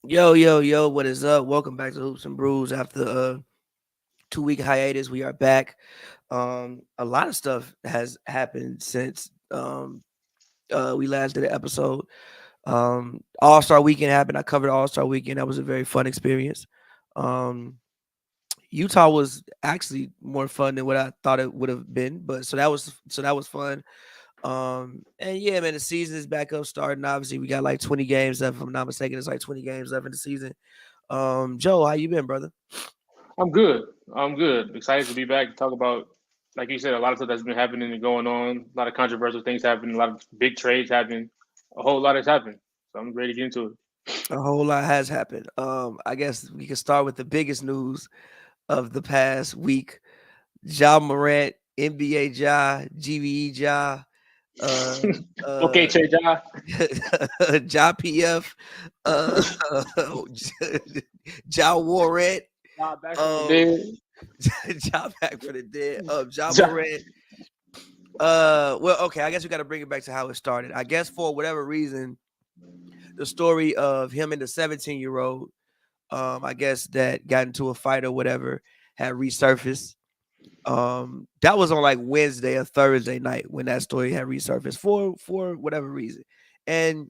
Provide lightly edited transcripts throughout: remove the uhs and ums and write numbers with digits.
Yo, what is up? Welcome back to Hoops and Brews. After a 2 week hiatus, we are back. A lot of stuff has happened since we last did an episode. All-Star Weekend happened. I covered All-Star Weekend. That was a very fun experience. Um, Utah was actually more fun than what I thought it would have been, but so that was fun. And yeah, man, the season is back up starting. Obviously, we got like 20 games left. If I'm not mistaken, it's like 20 games left in the season. Joe, how you been, brother? I'm good. I'm good. Excited to be back to talk about, like you said, a lot of stuff that's been happening and going on. A lot of controversial things happening. A lot of big trades happening. A whole lot has happened. So I'm ready to get into it. A whole lot has happened. I guess we can start with the biggest news of the past week. Morant, NBA GVE uh, Okay, uh, trade y'all. PF, uh, Warrant, Y'all back from the um, dead. back for the dead, Ja- Morant. Well, okay, I guess we got to bring it back to how it started. I guess for whatever reason, the story of him and the 17-year-old, I guess that got into a fight or whatever, had resurfaced. That was on like Wednesday or Thursday night when that story had resurfaced for whatever reason. And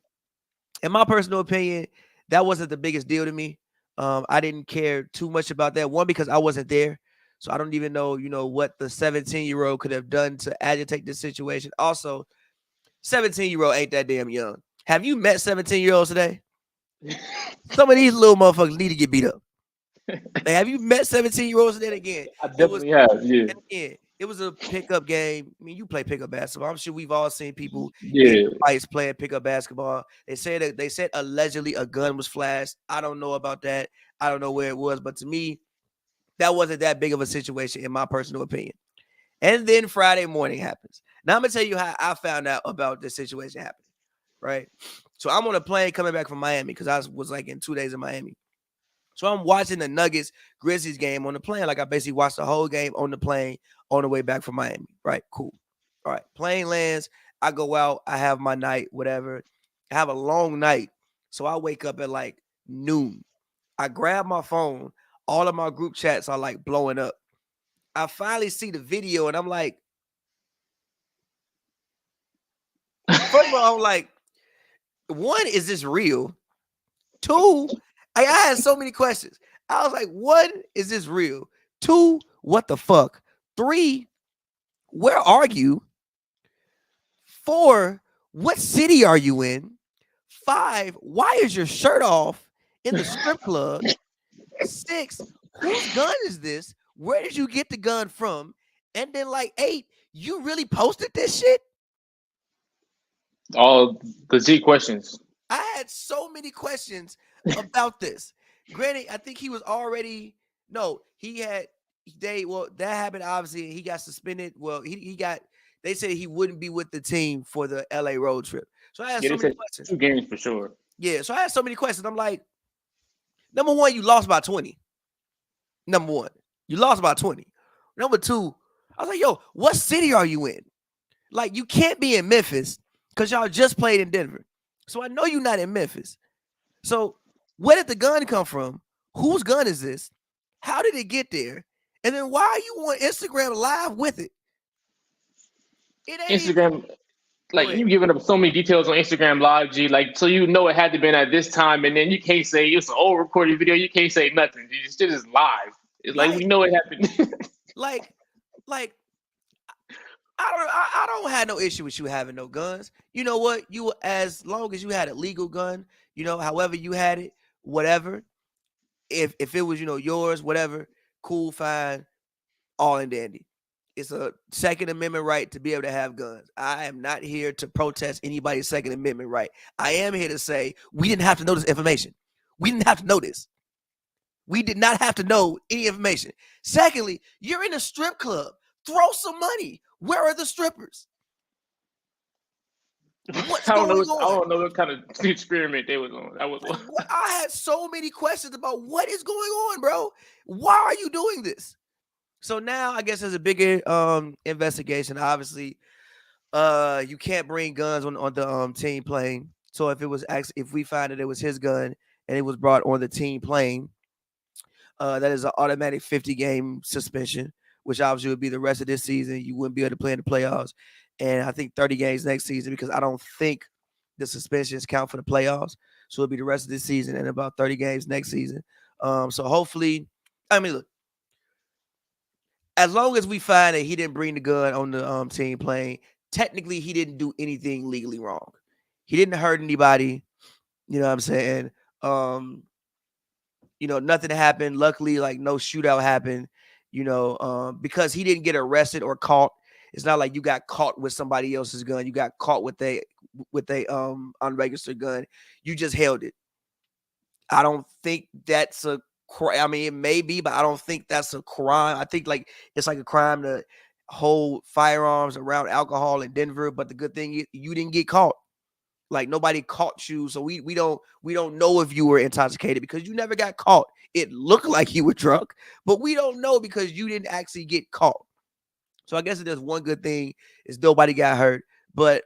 in my personal opinion, that wasn't the biggest deal to me. I didn't care too much about that. One, because I wasn't there. So I don't even know, what the 17-year-old could have done to agitate this situation. Also, 17-year-old ain't that damn young. Have you met 17-year-olds today? Some of these little motherfuckers need to get beat up. Like, have you met 17-year-olds today? Again, I it was definitely have. Yeah. and again, it was a pickup game. I mean, you play pickup basketball. I'm sure we've all seen people get in Yeah. fights playing pickup basketball. They said allegedly a gun was flashed. I don't know about that. I don't know where it was, but to me, that wasn't that big of a situation in my personal opinion. And then Friday morning happens. Now I'm gonna tell you how I found out about this situation happening. Right. So I'm on a plane coming back from Miami because I was like in 2 days in Miami. So I'm watching the Nuggets Grizzlies game on the plane. Like I basically watched the whole game on the plane on the way back from Miami. Right, cool. All right, plane lands. I go out. I have my night, whatever. I have a long night. So I wake up at like noon. I grab my phone. All of my group chats are like blowing up. I finally see the video and I'm like, first of all, I'm like, one, is this real? Two, I had so many questions. I was like, one, is this real? Two, what the fuck? Three, where are you? Four, what city are you in? Five, why is your shirt off in the strip club? Six, whose gun is this? Where did you get the gun from? And then like eight, you really posted this shit? All the Z questions. I had so many questions about this. Granted, I think he was already no, he had that happened obviously. He got suspended. Well, he got they said he wouldn't be with the team for the LA road trip. So I had Yeah, so they many said questions. 2 games for sure. Yeah, so I had so many questions. I'm like, number one, you lost by 20. Number one, you lost by 20. Number two, I was like, yo, what city are you in? Like, you can't be in Memphis because y'all just played in Denver. So I know you're not in Memphis. So where did the gun come from? Whose gun is this? How did it get there? And then why are you on Instagram live with it? It ain't even Instagram, go like ahead. you giving up so many details on Instagram Live, G. Like, so you know it had to been at this time, and then you can't say it's an old recorded video. You can't say nothing. You just it is live. It's like we Like, know it happened. like, like, I don't have no issue with you having no guns. You know what? You as long as you had a legal gun, however you had it, whatever. If it was, yours, whatever, cool, fine, all in dandy. It's a Second Amendment right to be able to have guns. I am not here to protest anybody's Second Amendment right. I am here to say we didn't have to know this information. We didn't have to know this. We did not have to know any information. Secondly, you're in a strip club. Throw some money. Where are the strippers? What's I don't know. going I on? don't know what kind of experiment they was on. That was Like, I had so many questions about what is going on, bro. Why are you doing this? So now I guess there's a bigger investigation. Obviously, you can't bring guns on the team plane. So if it was actually if we find that it was his gun and it was brought on the team playing, that is an automatic 50-game suspension, which obviously would be the rest of this season. You wouldn't be able to play in the playoffs. And I think 30 games next season, because I don't think the suspensions count for the playoffs. So it'll be the rest of this season and about 30 games next season. So hopefully, I mean, look, as long as we find that he didn't bring the gun on the team playing, technically he didn't do anything legally wrong. He didn't hurt anybody. You know what I'm saying? Nothing happened. Luckily, like no shootout happened. Because he didn't get arrested or caught. It's not like you got caught with somebody else's gun. You got caught with a unregistered gun. You just held it. I don't think that's a crime. I mean, it may be, but I don't think that's a crime. I think like it's like a crime to hold firearms around alcohol in Denver. But the good thing is you didn't get caught. Like nobody caught you, so we don't know if you were intoxicated because you never got caught. It looked like you were drunk, but we don't know because you didn't actually get caught. So I guess if there's one good thing is nobody got hurt. But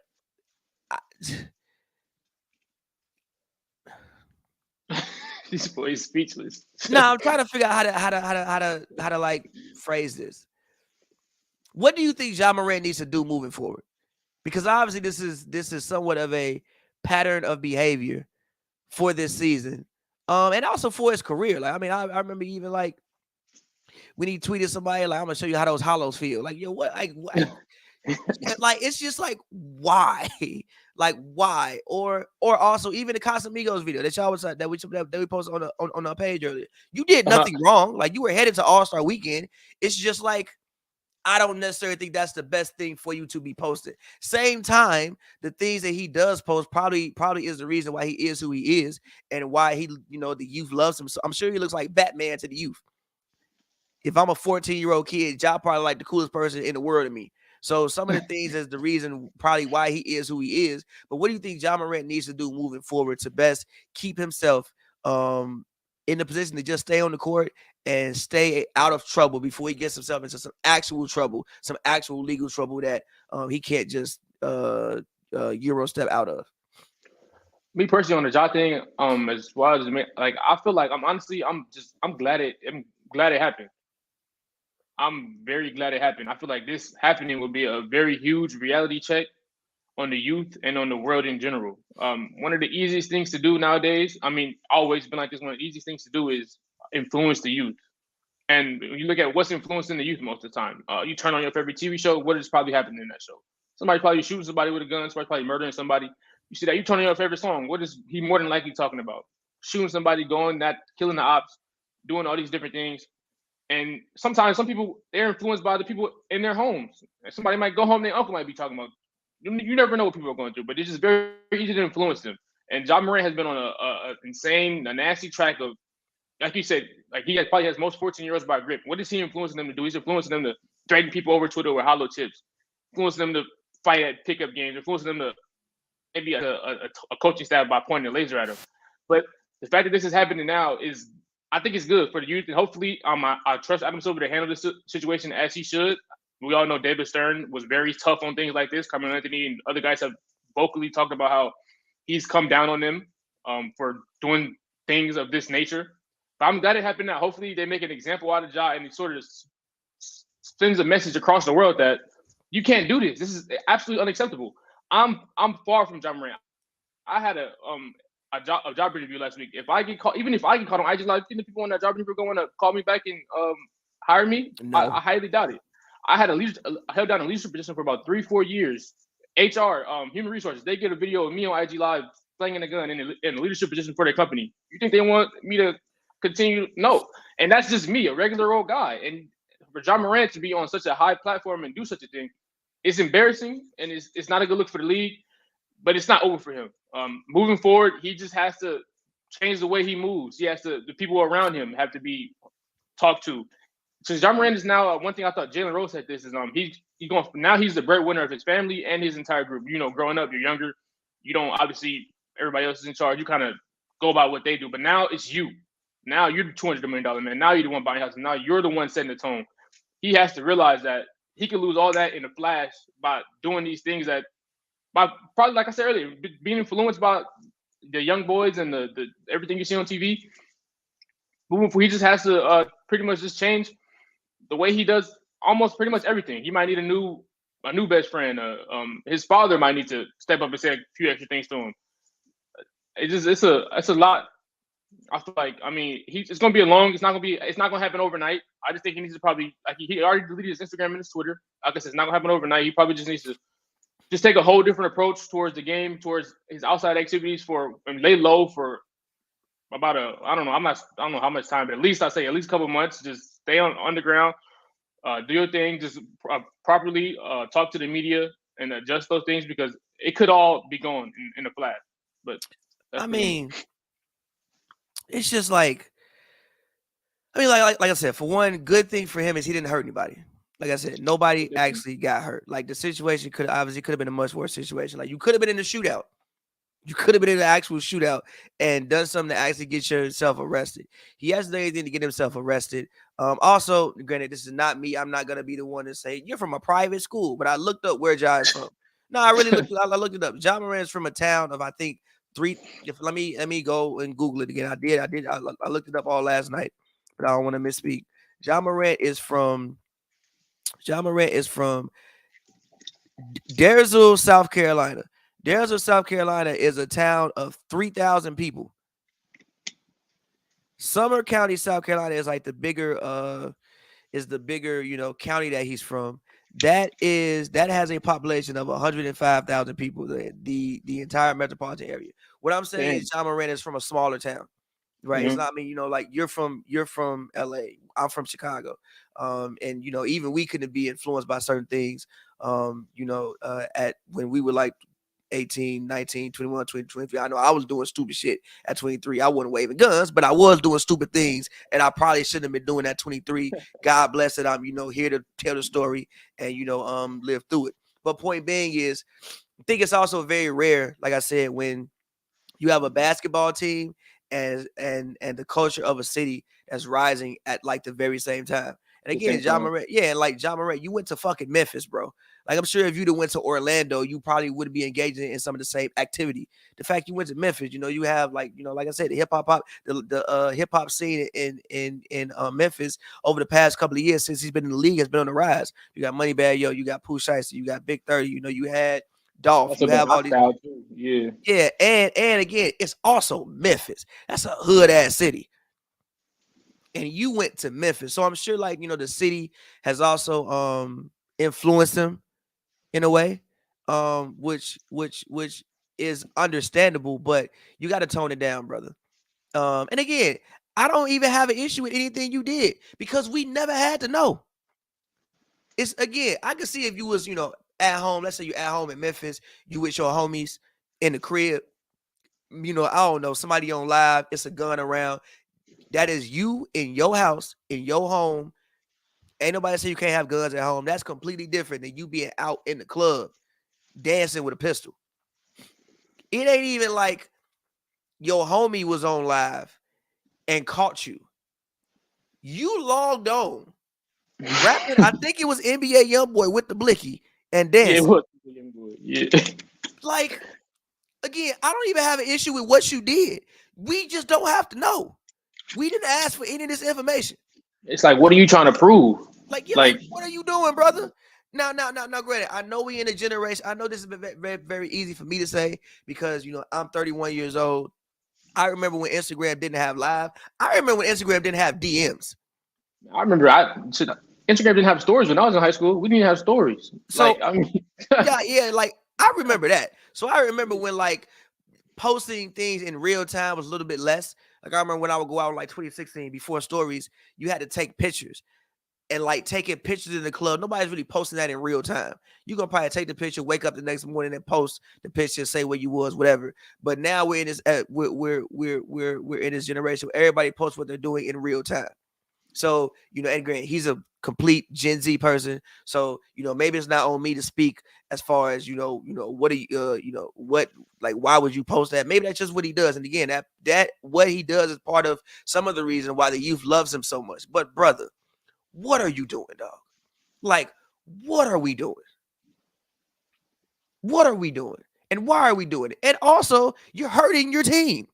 This boy is speechless. no, I'm trying to figure out how to like phrase this. What do you think Ja Morant needs to do moving forward? Because obviously this is somewhat of a pattern of behavior for this season, and also for his career. Like, I mean, I remember even like when he tweeted somebody like, "I'm gonna show you how those hollows feel." Like, yo, what? Like it's just like why, like why, or also even the Casamigos video that y'all was that we posted on our page earlier. You did nothing wrong. Like you were headed to All-Star Weekend. It's just like I don't necessarily think that's the best thing for you to be posted. Same time, the things that he does post probably is the reason why he is who he is and why he, the youth loves him. So I'm sure he looks like Batman to the youth. If I'm a 14-year-old kid, Ja probably like the coolest person in the world to me. So some of the things is the reason probably why he is who he is. But what do you think Ja Morant needs to do moving forward to best keep himself in the position to just stay on the court and stay out of trouble before he gets himself into some actual trouble, some actual legal trouble that he can't just Euro step out of? Me personally on the Ja thing, as far as like I feel like I'm glad it happened. I'm very glad it happened. I feel like this happening would be a very huge reality check on the youth and on the world in general. One of the easiest things to do nowadays, I mean, always been like this, one of the easiest things to do is influence the youth. And you look at what's influencing the youth most of the time. You turn on your favorite TV show, what is probably happening in that show? Somebody probably shooting somebody with a gun, somebody probably murdering somebody. You see that, you turn on your favorite song, what is he more than likely talking about? Shooting somebody, going, that killing the ops, doing all these different things. And sometimes some people, they're influenced by the people in their homes. And somebody might go home, their uncle might be talking about. You never know what people are going through, but it's just very, very easy to influence them. And Ja Morant has been on a nasty track of, like you said, like he probably has most 14-year-olds by grip. What is he influencing them to do? He's influencing them to threaten people over Twitter with hollow tips, influencing them to fight at pickup games, influencing them to maybe a coaching staff by pointing a laser at them. But the fact that this is happening now is, I think it's good for the youth, and hopefully, I trust Adam Silver to handle this situation as he should. We all know David Stern was very tough on things like this. Carmelo Anthony and other guys have vocally talked about how he's come down on them for doing things of this nature. But I'm glad it happened now. Hopefully, they make an example out of Ja, and it sort of sends a message across the world that you can't do this. This is absolutely unacceptable. I'm far from Ja Morant. I had a job interview last week. If I get caught, even if I get caught on IG Live, the people on that job interview going to call me back and hire me, No. I highly doubt it. I held down a leadership position for about 3-4 years. HR, human resources, they get a video of me on IG Live slinging a gun in a leadership position for their company. You think they want me to continue? No. And that's just me, a regular old guy. And for Ja Morant to be on such a high platform and do such a thing, it's embarrassing, and it's not a good look for the league. But it's not over for him. Moving forward, he just has to change the way he moves. The people around him have to be talked to. Since Ja Morant is now, one thing I thought Jalen Rose said this is he's going now, he's the breadwinner of his family and his entire group. Growing up, you're younger. You don't, obviously, everybody else is in charge. You kind of go about what they do. But now it's you. Now you're the $200 million man. Now you're the one buying houses. Now you're the one setting the tone. He has to realize that he can lose all that in a flash by doing these things that, by probably, like I said earlier, being influenced by the young boys and the everything you see on TV. Moving forward, he just has to pretty much just change the way he does almost pretty much everything. He might need a new best friend. His father might need to step up and say a few extra things to him. It's a lot. I feel like it's gonna be it's not gonna happen overnight. I just think he needs to probably like he already deleted his Instagram and his Twitter. Like I said, it's not gonna happen overnight. He probably just needs to just take a whole different approach towards the game, towards his outside activities and lay low for about I don't know how much time, but at least a couple months. Just stay on underground, do your thing, just properly talk to the media and adjust those things because it could all be gone in a flash. But I mean, it's just like like I said, for one, good thing for him is he didn't hurt anybody. Like I said, nobody actually got hurt. Like the situation could have been a much worse situation. Like you could have been in a shootout. You could have been in an actual shootout and done something to actually get yourself arrested. He hasn't done anything to get himself arrested. Also, granted, this is not me. I'm not gonna be the one to say you're from a private school, but I looked up where Ja is from. No, I really looked. I looked it up. Ja Morant is from a town of I think three. Let me go and Google it again. I did. I looked it up all last night, but I don't want to misspeak. Ja Morant is from Daresville, South Carolina. Daresville, South Carolina is a town of 3,000 people. Summer County, South Carolina is like the bigger, county that he's from. That has a population of 105,000 people. The entire metropolitan area. What I'm saying is, Ja Morant is from a smaller town, right? Mm-hmm. It's not like you're from LA. I'm from Chicago, and even we couldn't be influenced by certain things. At when we were like 18, 19, 21, 20, 23. I know I was doing stupid shit at 23. I wasn't waving guns, but I was doing stupid things, and I probably shouldn't have been doing at 23. God bless it. I'm, here to tell the story and, live through it. But point being is, I think it's also very rare, like I said, when you have a basketball team and the culture of a city that's rising at like the very same time. And again, Ja Morant, Ja Morant, you went to fucking Memphis, bro. Like, I'm sure if you'd have went to Orlando, you probably would be engaging in some of the same activity. The fact you went to Memphis, you have like I said, the hip hop scene in Memphis over the past couple of years since he's been in the league has been on the rise. You got Moneybagg Yo, you got Pooh Shiesty, you got Big 30, you had Dolph, you have all these. Yeah, and again, it's also Memphis. That's a hood ass city. And you went to Memphis. So I'm sure the city has also influenced him in a way, which is understandable, but you got to tone it down, brother. And again, I don't even have an issue with anything you did because we never had to know. It's again, I can see if you was, at home, let's say you're at home in Memphis, you with your homies in the crib, I don't know, somebody on live, it's a gun around. That is you in your house, in your home. Ain't nobody say you can't have guns at home. That's completely different than you being out in the club dancing with a pistol. It ain't even like your homie was on live and caught you. You logged on, rapping. I think it was NBA YoungBoy with the blicky and dancing. Yeah, it was YoungBoy. Yeah. Like, again, I don't even have an issue with what you did. We just don't have to know. We didn't ask for any of this information. It's like, what are you trying to prove? Like what are you doing, brother? Now, granted, I know we in a generation. I know this is very, very, very easy for me to say because I'm 31 years old. I remember when Instagram didn't have live. I remember when Instagram didn't have DMs. I remember Instagram didn't have stories when I was in high school. We didn't have stories. So like I remember that. So I remember when posting things in real time was a little bit less. Like I remember when I would go out in 2016 before stories, you had to take pictures. And taking pictures in the club, nobody's really posting that in real time. You're gonna probably take the picture, wake up the next morning and post the picture, say where you was, whatever. But now we're in this we're in this generation where everybody posts what they're doing in real time. So, and Grant, he's a complete Gen Z person. So, maybe it's not on me to speak as far as, what do you, why would you post that? Maybe that's just what he does. And again, that what he does is part of some of the reason why the youth loves him so much. But brother, what are you doing, dog? What are we doing? What are we doing? And why are we doing it? And also, you're hurting your team.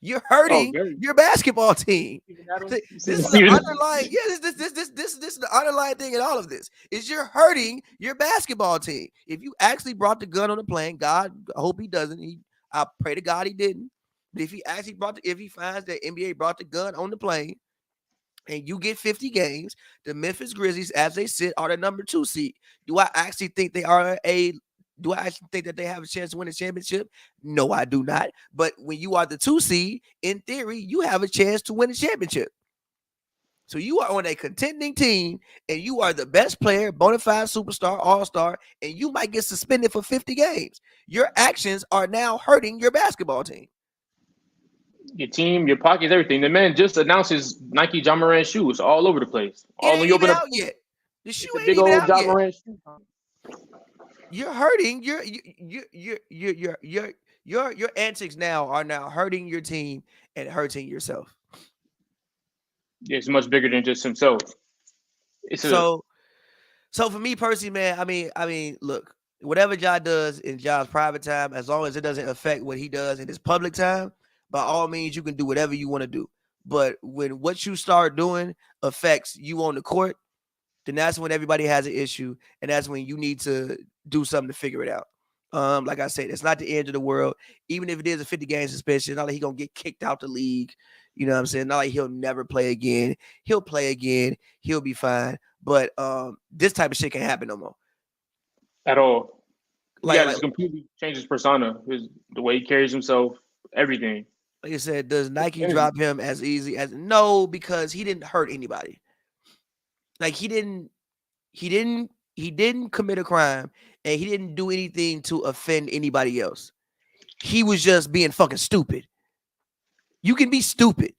You're Oh, hurting very. your basketball team. Steven Adams. This is the underlying, yeah. This is the underlying thing in all of this is you're hurting your basketball team. If you actually brought the gun on the plane, God, I hope he doesn't. I pray to God he didn't. But if he actually if he finds that NBA brought the gun on the plane, and you get 50 games, the Memphis Grizzlies, as they sit, are the number 2 seed. Do I actually think they are do I actually think that they have a chance to win a championship? No, I do not. But when you are the 2 seed, in theory, you have a chance to win a championship. So you are on a contending team, and you are the best player, bona fide superstar, all-star, and you might get suspended for 50 games. Your actions are now hurting your basketball team. Your team, your pockets, everything. The man just announced his Nike John Morant shoes all over the place. It ain't even out yet. The shoe it's a ain't big even old out John yet. Morant shoe. You're hurting your antics now are now hurting your team and hurting yourself. It's much bigger than just himself. So for me personally, man, I mean, look, whatever Ja does in Ja's private time, as long as it doesn't affect what he does in his public time, by all means, you can do whatever you want to do. But when what you start doing affects you on the court, then that's when everybody has an issue, and that's when you need to do something to figure it out. Like I said, it's not the end of the world. Even if it is a 50-game suspension, not like he's gonna get kicked out the league. You know what I'm saying? Not like he'll never play again. He'll play again. He'll be fine. But this type of shit can't happen no more. At all. Like, just completely change his persona, the way he carries himself, everything. Like I said, does Nike drop him as easy as no? Because he didn't hurt anybody. Like he didn't commit a crime, and he didn't do anything to offend anybody else. He was just being fucking stupid. You can be stupid.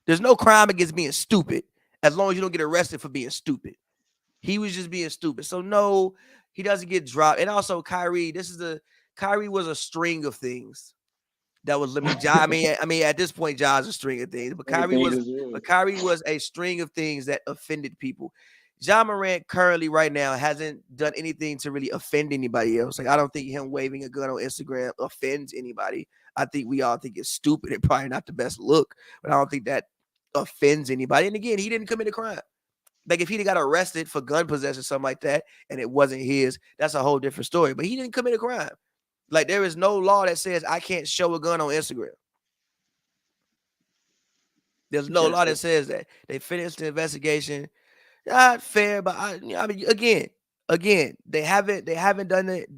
There's no crime against being stupid as long as you don't get arrested for being stupid. He was just being stupid. So no, he doesn't get dropped. And also Kyrie, Kyrie was a string of things that was limited. I mean, at this point, Ja's a string of things, but Kyrie was a string of things that offended people. Ja Morant currently right now hasn't done anything to really offend anybody else. Like, I don't think him waving a gun on Instagram offends anybody. I think we all think it's stupid and probably not the best look, but I don't think that offends anybody. And again, he didn't commit a crime. Like, if he'd got arrested for gun possession, something like that, and it wasn't his, that's a whole different story. But he didn't commit a crime. Like, there is no law that says I can't show a gun on Instagram. There's no law that says that. They finished the investigation. Not fair, but I mean, again, they haven't done it.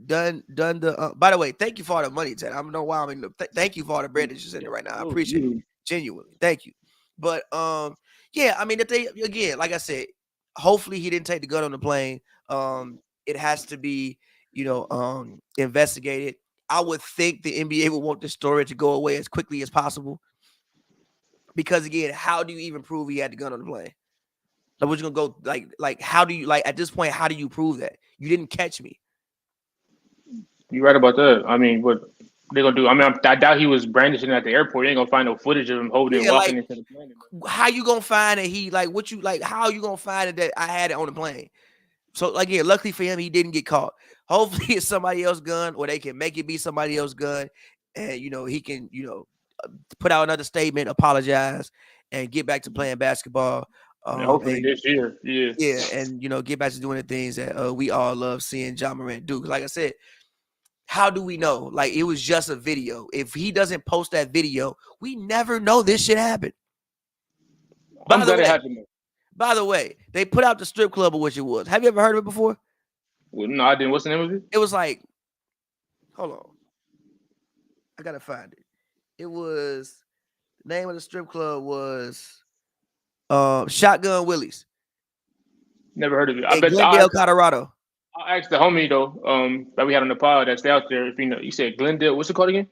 Done the. By the way, thank you for all the money, Ted. I don't know why. Thank you for all the bread that you're sending right now. I appreciate it genuinely. Thank you. But yeah, I mean, if they again, like I said, hopefully he didn't take the gun on the plane. It has to be, investigated. I would think the NBA would want this story to go away as quickly as possible. Because again, how do you even prove he had the gun on the plane? Like, we're gonna go like how do you at this point? How do you prove that you didn't catch me? You're right about that. I mean, what they're gonna do? I mean, I doubt he was brandishing at the airport. You ain't gonna find no footage of him holding it, walking into the plane. How you gonna find that he how you gonna find it that I had it on the plane? So luckily for him, he didn't get caught. Hopefully, it's somebody else's gun, or they can make it be somebody else's gun, and he can put out another statement, apologize, and get back to playing basketball. Hopefully this year, and get back to doing the things that we all love seeing Ja Morant do. Because, like I said, how do we know? Like, it was just a video. If he doesn't post that video, we never know this shit happened. I'm glad it happened. By the way, they put out the strip club of which it was. Have you ever heard of it before? Well, no, I didn't. What's the name of it? It was like, hold on, I gotta find it. It was, the name of the strip club was Shotgun Willie's. Never heard of it. I bet Glendale, Colorado. I asked the homie though, that we had on the pod that stay out there. If you said Glendale. What's it called again?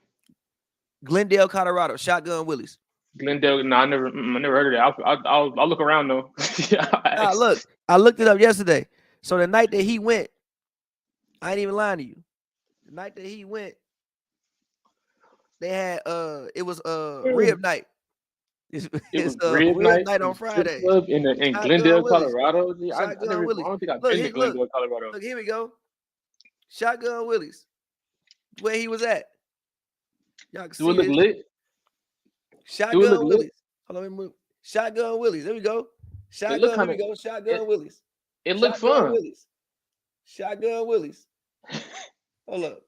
Glendale, Colorado. Shotgun Willie's. Glendale. No, I never heard of that. I'll look around though. Look, I looked it up yesterday. So the night that he went, I ain't even lying to you. The night that he went, they had it was rib night. It was rib night on Friday. In Glendale, Colorado. I don't think I've been to Glendale, Colorado. Look, here we go. Shotgun Willie's. where he was at. Y'all can Do it see look this. lit? Do it look Shotgun lit? Willies. Hold on, let me move. Shotgun Willies. There we go. It look Shotgun. Here kind we of go. it. Shotgun Willies. It looked Shotgun fun. Willies. Shotgun Willies. Hold up.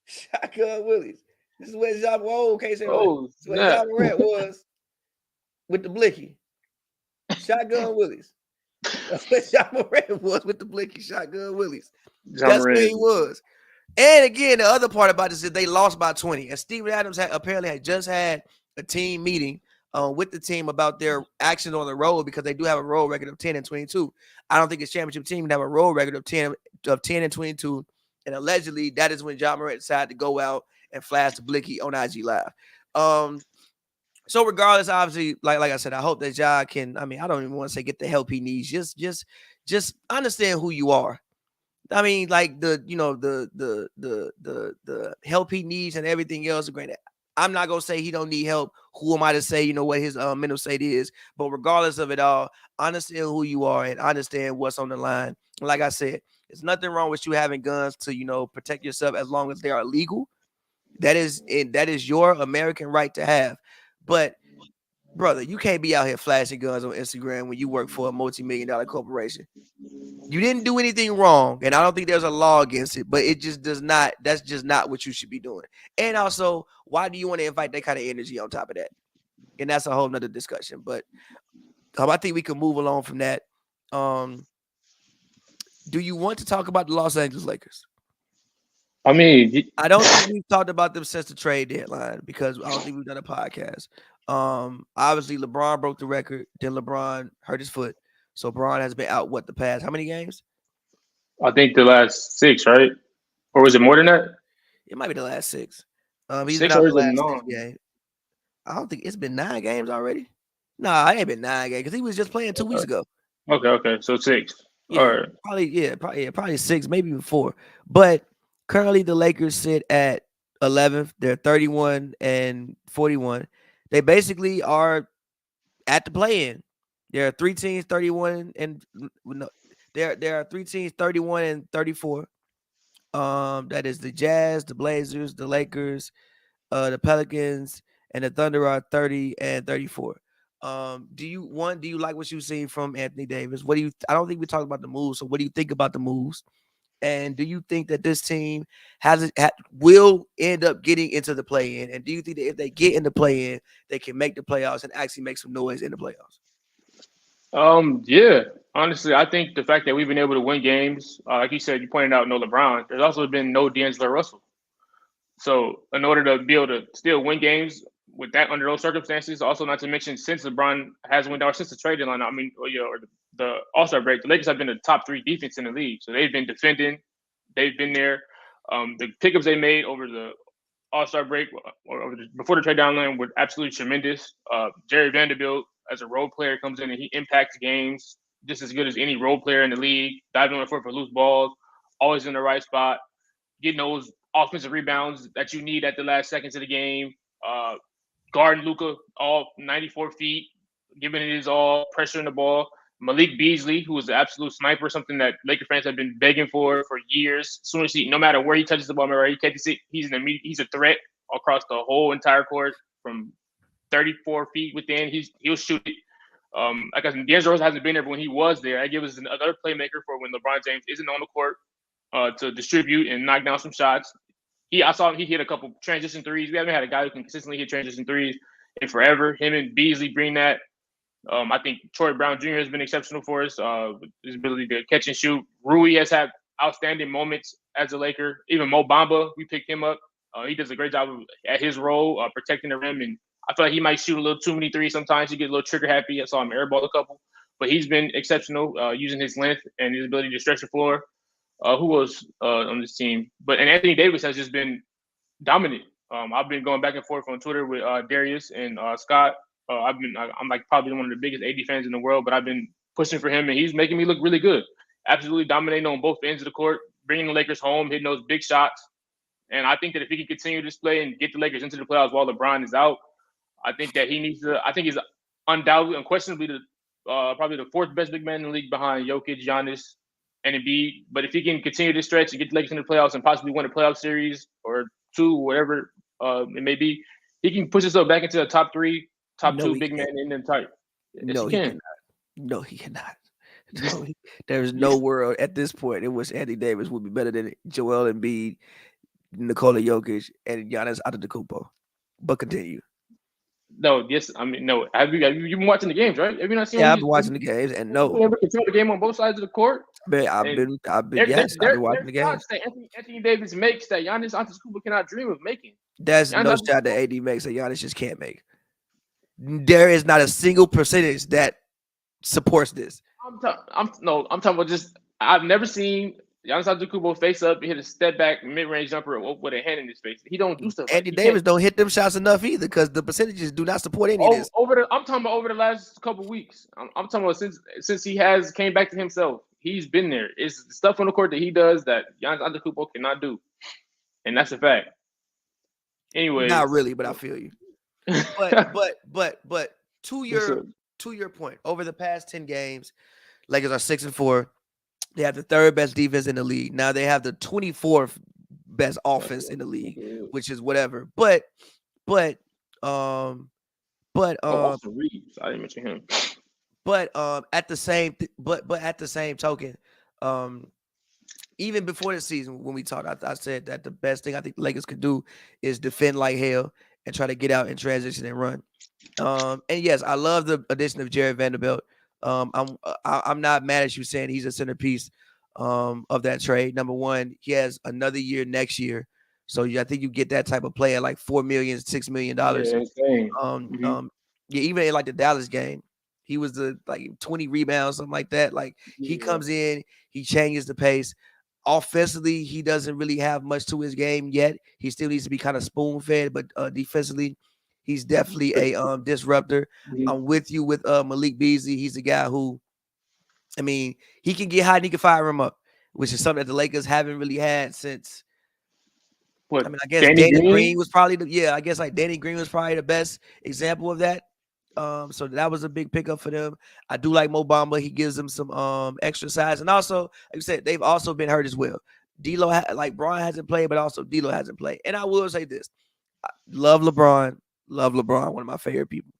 Shotgun Willies. This is where John. Whoa, can't say that. Oh This is where snap! John Morant was with the blicky. Shotgun Willies. That's where John Morant was with the blicky. Shotgun Willies. John That's where Moran. he was. And again, the other part about this is they lost by 20. And Steven Adams apparently had just had a team meeting with the team about their actions on the road because they do have a road record of 10 and 22. I don't think his championship team can have a road record of 10 and 22. And allegedly, that is when John Morant decided to go out and flash the blicky on IG Live. So regardless, obviously, like I said, I hope that Ja can. I mean, I don't even want to say get the help he needs. Just understand who you are. I mean, like the help he needs and everything else. Granted, I'm not gonna say he don't need help. Who am I to say what his mental state is? But regardless of it all, understand who you are and understand what's on the line. Like I said, there's nothing wrong with you having guns to protect yourself as long as they are legal. That is your American right to have. But brother, you can't be out here flashing guns on Instagram when you work for a multi-million-dollar corporation. You didn't do anything wrong, and I don't think there's a law against it, but it just does not. That's just not what you should be doing. And also, why do you want to invite that kind of energy on top of that? And that's a whole nother discussion. But I think we can move along from that. Do you want to talk about the Los Angeles Lakers? I mean, I don't think we've talked about them since the trade deadline because I don't think we've done a podcast. Obviously, LeBron broke the record. Then LeBron hurt his foot. So Braun has been out the past how many games? I think the last 6, right? Or was it more than that? It might be the last 6. He's been 6 out or the is it last 6 9? games. I don't think it's been 9 games already. Nah, it ain't been 9 games because he was just playing 2 weeks ago. Okay. So 6. Yeah, All right. probably 6, maybe even 4. But currently the Lakers sit at 11th. They're 31 and 41. They basically are at the play-in. There are 3 teams 31 and no, there are 3 teams 31 and 34. That is the Jazz, the Blazers, the Lakers, the Pelicans, and the Thunder are 30 and 34. Do you like what you've seen from Anthony Davis? I don't think we talked about the moves. So what do you think about the moves? And do you think that this team will end up getting into the play-in? And do you think that if they get in the play-in, they can make the playoffs and actually make some noise in the playoffs? Yeah. Honestly, I think the fact that we've been able to win games, like you said, you pointed out no LeBron. There's also been no D'Angelo Russell. So in order to be able to still win games with that under those circumstances, also not to mention since LeBron has went down since the trade deadline, I mean, or the All-Star break, the Lakers have been the top 3 defense in the league. So they've been defending, they've been there. The pickups they made over the All-Star break or before the trade deadline were absolutely tremendous. Jerry Vanderbilt as a role player comes in and he impacts games just as good as any role player in the league. Diving on the floor for loose balls, always in the right spot, getting those offensive rebounds that you need at the last seconds of the game. Guarding Luka all 94 feet, giving it his all, pressuring the ball. Malik Beasley, who is an absolute sniper, something that Laker fans have been begging for years. As soon as no matter where he touches the ball, he catches it, he's a threat across the whole entire court from 34 feet within. He'll shoot it. Like I said, D'Angelo Russell hasn't been there, but when he was there, I give us another playmaker for when LeBron James isn't on the court to distribute and knock down some shots. I saw he hit a couple transition threes. We haven't had a guy who can consistently hit transition threes in forever. Him and Beasley bring that. I think Troy Brown Jr. has been exceptional for us. His ability to catch and shoot. Rui has had outstanding moments as a Laker. Even Mo Bamba, we picked him up. He does a great job at his role, protecting the rim. And I feel like he might shoot a little too many threes sometimes. He gets a little trigger happy. I saw him airball a couple. But he's been exceptional using his length and his ability to stretch the floor. Who was on this team? And Anthony Davis has just been dominant. I've been going back and forth on Twitter with Darius and Scott. I'm like probably one of the biggest AD fans in the world, but I've been pushing for him, and he's making me look really good. Absolutely dominating on both ends of the court, bringing the Lakers home, hitting those big shots. And I think that if he can continue this play and get the Lakers into the playoffs while LeBron is out, I think that he needs to. I think he's undoubtedly, unquestionably, probably the 4th best big man in the league behind Jokic, Giannis, and Embiid. But if he can continue this stretch and get the Lakers into the playoffs and possibly win a playoff series or two, whatever it may be, he can push himself back into the top three, top No, two he big man can't. in the entire. Yes, he No, he can. cannot. No, he cannot. No, there's no world at this point in which Anthony Davis would be better than Joel Embiid, Nikola Jokic, and Giannis Antetokounmpo. But continue. No, yes, I mean no. Have you been watching the games, right? Have you not seen when Yeah, I've he's been watching the games, and been no, able to control the game on both sides of the court? man, And yes, I've been watching there's the shots games. that Anthony Davis makes that Giannis Antetokounmpo cannot dream of making. There's Giannis no shot that Antetokounmpo, AD makes that Giannis just can't make. There is not a single percentage that supports this. I'm talking about just I've never seen Giannis Antetokounmpo face up and hit a step back mid range jumper with a hand in his face. He don't do stuff like Anthony he can't. Davis don't hit them shots enough either because the percentages do not support any of this. I'm talking about over the last couple weeks. I'm talking about since he has came back to himself. He's been there. It's stuff on the court that he does that Giannis Antetokounmpo cannot do, and that's a fact. Not Anyways, really, but I feel you. But to your point, over the past 10 games, Lakers are 6-4. They have the third best defense in the league. Now they have the 24th best offense in the league, which is whatever. But um Austin Reeves, I didn't mention him. at the same at the same token, even before the season when we talked, I said that the best thing I think the Lakers could do is defend like hell and try to get out and transition and run. And yes, I love the addition of Jared Vanderbilt. I'm not mad at you saying he's a centerpiece of that trade. Number one, he has another year next year, so I think you get that type of player like $4 million, $6 million. Yeah, insane. Yeah, even in like the Dallas game, he was the like 20 rebounds, something like that. Like he comes in, he changes the pace. Offensively, he doesn't really have much to his game yet. He still needs to be kind of spoon fed, but defensively, he's definitely a disruptor. I'm with you with Malik Beasley. He's a guy who, I mean, he can get hot and he can fire him up, which is something that the Lakers haven't really had since. What, I mean, I guess Danny Danny Green? Green was probably I guess like Danny Green was probably the best example of that. So that was a big pickup for them. I do like Mo Bamba. He gives them some extra size, and also, like you said, they've also been hurt as well. D'Lo, like Braun hasn't played, but also D'Lo hasn't played. And I will say this: I love LeBron, one of my favorite people.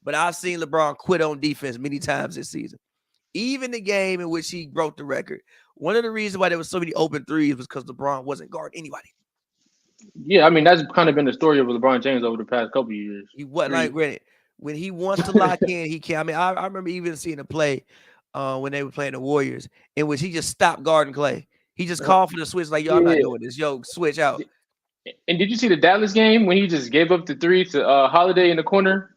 But I've seen LeBron quit on defense many times this season. Even the game in which he broke the record. One of the reasons why there was so many open threes was because LeBron wasn't guarding anybody. Yeah, I mean that's kind of been the story of LeBron James over the past couple of years. He wasn't like granted. When he wants to lock in, he can. I mean, I remember even seeing a play when they were playing the Warriors, in which he just stopped guarding Clay. He just called for the switch, like, yo, I'm not doing this. Yo, switch out. And did you see the Dallas game when he just gave up the three to Holiday in the corner?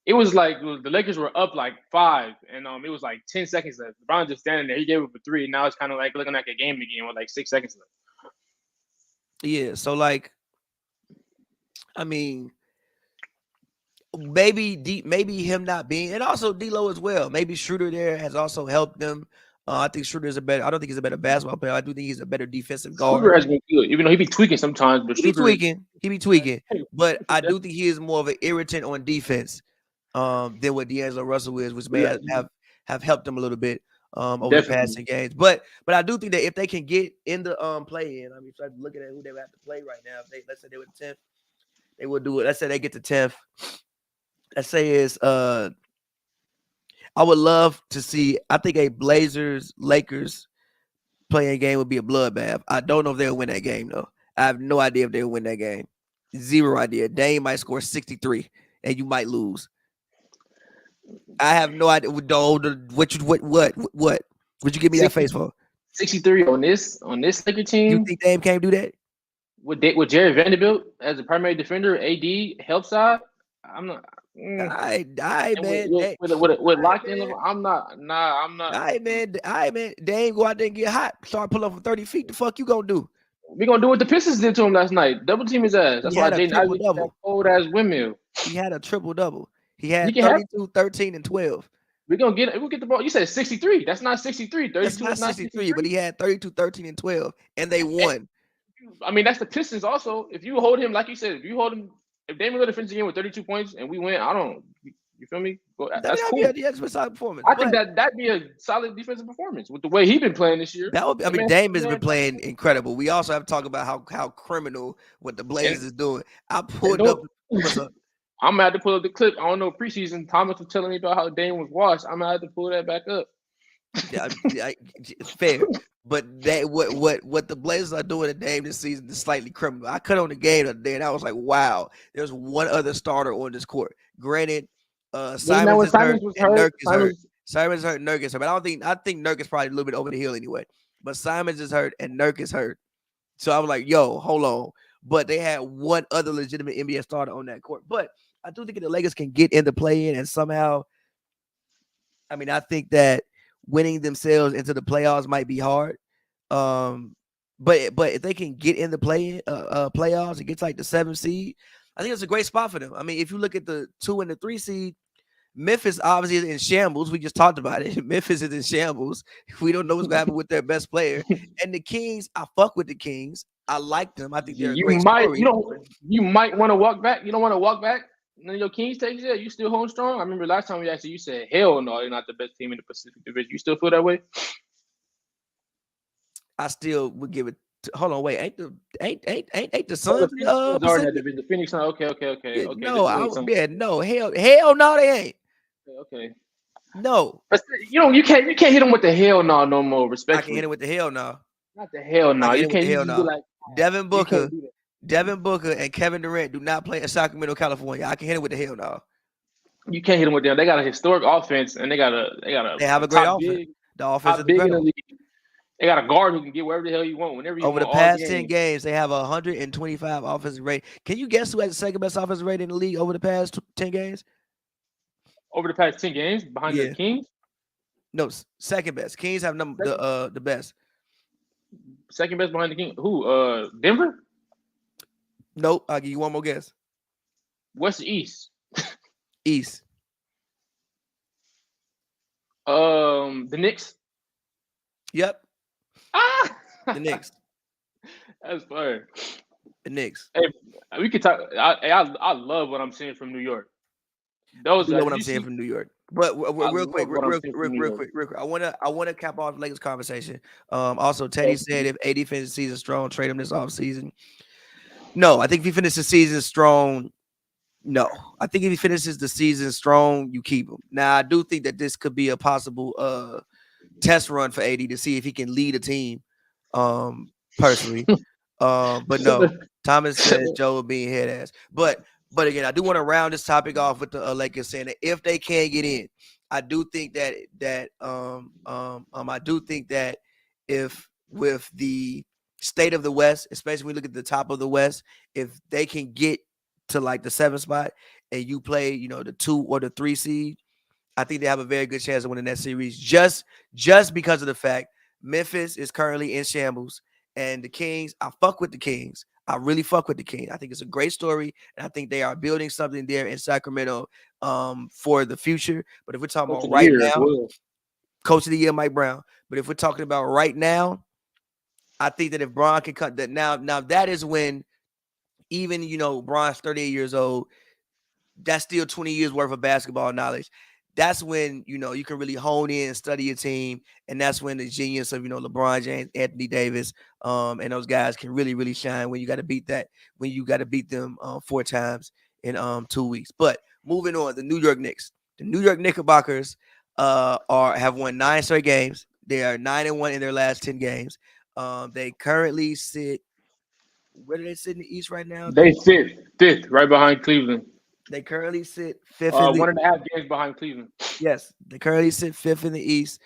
It was like the Lakers were up like 5, and it was like 10 seconds left. LeBron just standing there. He gave up a 3, and now it's kind of like looking like a game again with like 6 seconds left. Yeah, so like, I mean, maybe him not being, and also D'Lo as well. Maybe Schroeder there has also helped them. I think Schroeder's a better. I don't think he's a better basketball player. I do think he's a better defensive guard. Schroeder has been good, even though he be tweaking sometimes. But He be tweaking. But I do think he is more of an irritant on defense than what D'Angelo Russell is, which may have helped them a little bit over the past 10 games. But I do think that if they can get in the play in, I mean, start looking at who they would have to play right now. If let's say they were 10th, they would do it. Let's say they get to 10th. Let's say it's I would love to see. I think a Blazers Lakers playing game would be a bloodbath. I don't know if they'll win that game though. I have no idea if they'll win that game. Zero idea. Dame might score 63 and you might lose. I have no idea. What would you give me that face for? 63 on this Laker team. You think Dame can't do that? With Jared Vanderbilt as a primary defender, AD help side. I'm not. I man. With locked in, I'm not. I man. Dame go out there and get hot. Start pulling up from 30 feet. The fuck you gonna do? We gonna do what the Pistons did to him last night. Double team his ass. That's why Jaden Ivey had that cold ass windmill. He had a triple double. He had 32, 13, and 12. We'll get the ball. You said 63. That's not 63. 32 That's not 63, but he had 32, 13, and 12, and they won. I mean, that's the Pistons also. If you hold him, like you said, if Damian Lillard finishes the game with 32 points and we win, You feel me? That's cool. WNBA, yeah, it's a solid performance. I think But that'd be a solid defensive performance with the way he's been playing this year. that would be, I mean, Dame has been playing incredible. We also have to talk about how criminal what the Blazers is doing. I pulled up. What's up? I'm gonna have to pull up the clip. I don't know preseason. Thomas was telling me about how Dame was washed. I'm gonna have to pull that back up. Yeah, fair. But that what the Blazers are doing to Dame this season is slightly criminal. I cut on the game the other day and I was like, wow, there's one other starter on this court. Granted, Simons is hurt and Nurk is hurt. Simons is hurt and Nurk is hurt. But I think Nurk is probably a little bit over the hill anyway. But Simons is hurt and Nurk is hurt. So I was like, yo, hold on. But they had one other legitimate NBA starter on that court. But I do think the Lakers can get into play-in and somehow, I mean, I think that winning themselves into the playoffs might be hard. But if they can get in the playoffs and get to like the 7th seed, I think it's a great spot for them. I mean, if you look at the 2 and the 3 seed, Memphis obviously is in shambles. We just talked about it. Memphis is in shambles. We don't know what's gonna happen with their best player. And the Kings, I fuck with the Kings. I like them. I think they're a great story. You might want to walk back. You don't want to walk back. None of your Kings takes it. You still holding strong. I remember last time we asked you, you said, "Hell no, they're not the best team in the Pacific Division." You still feel that way? I still would give it. Hold on, wait. Ain't the Suns? The Phoenix Suns. Okay. Yeah, no. Hell no, they ain't. Okay. No. But you can't hit them with the hell no more. Respectfully, I can hit him with the hell no. Not the hell no. You can't just be like Devin Booker and Kevin Durant do not play in Sacramento, California. I can hit him with the hell no. You can't hit them with them. They got a historic offense and they have a great offense. The offense is big in the league. They got a guard who can get wherever the hell you want, whenever you want. Over the past 10 games, they have 125 offensive rate. Can you guess who has the second best offensive rate in the league over the past 10 games? Over the past 10 games, behind the Kings? No, second best. Kings have the best. Second best behind the Kings. Who? Denver? Nope. I'll give you one more guess. West or East? East. The Knicks? Yep. The Knicks. That's fire. The Knicks. Hey, we could talk. I love what I'm seeing from New York. What I'm seeing from New York. But real quick. I want to cap off the Lakers conversation. Also, Teddy said if AD finishes the season strong, trade him this offseason. No, I think if he finishes the season strong, no. I think if he finishes the season strong, you keep him. Now, I do think that this could be a possible test run for AD to see if he can lead a team. Personally, but no. Thomas says Joe being head ass. But again, I do want to round this topic off with the Lakers saying that if they can get in, I do think that I do think that if with the state of the West, especially when we look at the top of the West, if they can get to like the 7th spot and you play, the 2 or the 3 seed, I think they have a very good chance of winning that series just because of the fact Memphis is currently in shambles and the Kings, I fuck with the Kings. I really fuck with the Kings. I think it's a great story, and I think they are building something there in Sacramento for the future. But if we're talking about right now, Coach of the Year, Mike Brown. But if we're talking about right now, I think that if Bron can cut that now that is when even, Bron's 38 years old, that's still 20 years worth of basketball knowledge. That's when, you can really hone in and study your team. And that's when the genius of, LeBron James, Anthony Davis, and those guys can really, really shine when you got to beat them 4 times in 2 weeks. But moving on, the New York Knicks. The New York Knickerbockers have won 9 straight games. They are 9-1 in their last 10 games. They currently sit, where do they sit in the East right now? They sit 5th, right behind Cleveland. They currently sit 5th. 1.5 games behind Cleveland. Yes, they currently sit 5th in the East.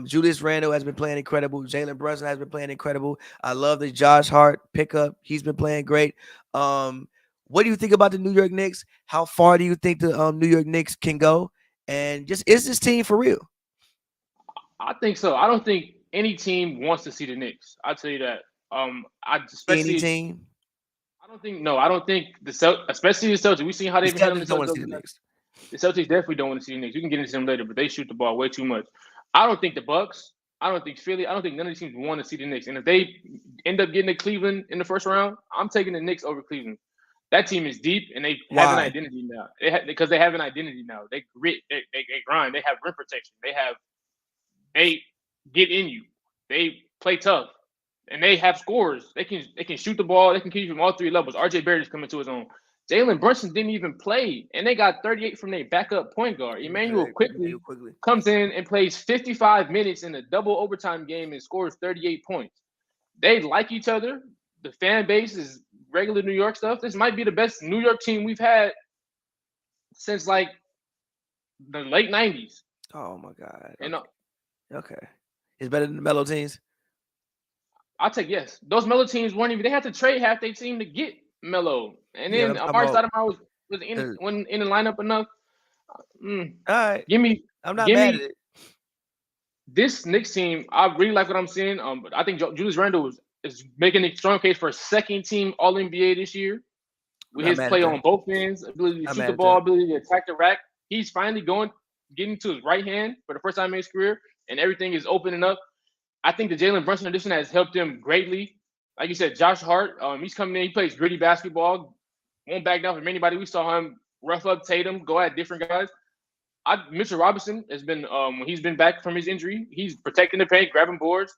Julius Randle has been playing incredible. Jalen Brunson has been playing incredible. I love the Josh Hart pickup. He's been playing great. What do you think about the New York Knicks? How far do you think the New York Knicks can go? And just is this team for real? I think so. I don't think any team wants to see the Knicks. I'll tell you that. Any team? I don't think especially the Celtics. We've seen how they've been handling the Celtics. The Knicks. The Celtics definitely don't want to see the Knicks. We can get into them later, but they shoot the ball way too much. I don't think the Bucks. I don't think Philly. I don't think none of these teams want to see the Knicks. And if they end up getting to Cleveland in the first round, I'm taking the Knicks over Cleveland. That team is deep, and they have an identity now. Because they have an identity now. They grit, they grind. They have rim protection. They get in you. They play tough, and they have scores. They can shoot the ball. They can keep you from all three levels. RJ Barrett is coming to his own. Jalen Brunson didn't even play, and they got 38 from their backup point guard. Emmanuel quickly comes in and plays 55 minutes in a double overtime game and scores 38 points. They like each other. The fan base is regular New York stuff. This might be the best New York team we've had since like the late 90s. Oh my God. And okay. It's better than the Melo teams? I'll take yes. Those Melo teams weren't even, they had to trade half their team to get Melo. And then Amari Stoudemire was in the lineup enough. All right. I'm not mad at it. This Knicks team, I really like what I'm seeing. But I think Julius Randle is making a strong case for a second team All NBA this year. With his play on both ends, ability to shoot the ball, ability to attack the rack. He's finally getting to his right hand for the first time in his career, and everything is opening up. I think the Jalen Brunson addition has helped him greatly. Like you said, Josh Hart, he's coming in. He plays gritty basketball. Won't back down from anybody. We saw him rough up Tatum, go at different guys. Mitchell Robinson has been, when he's been back from his injury, he's protecting the paint, grabbing boards.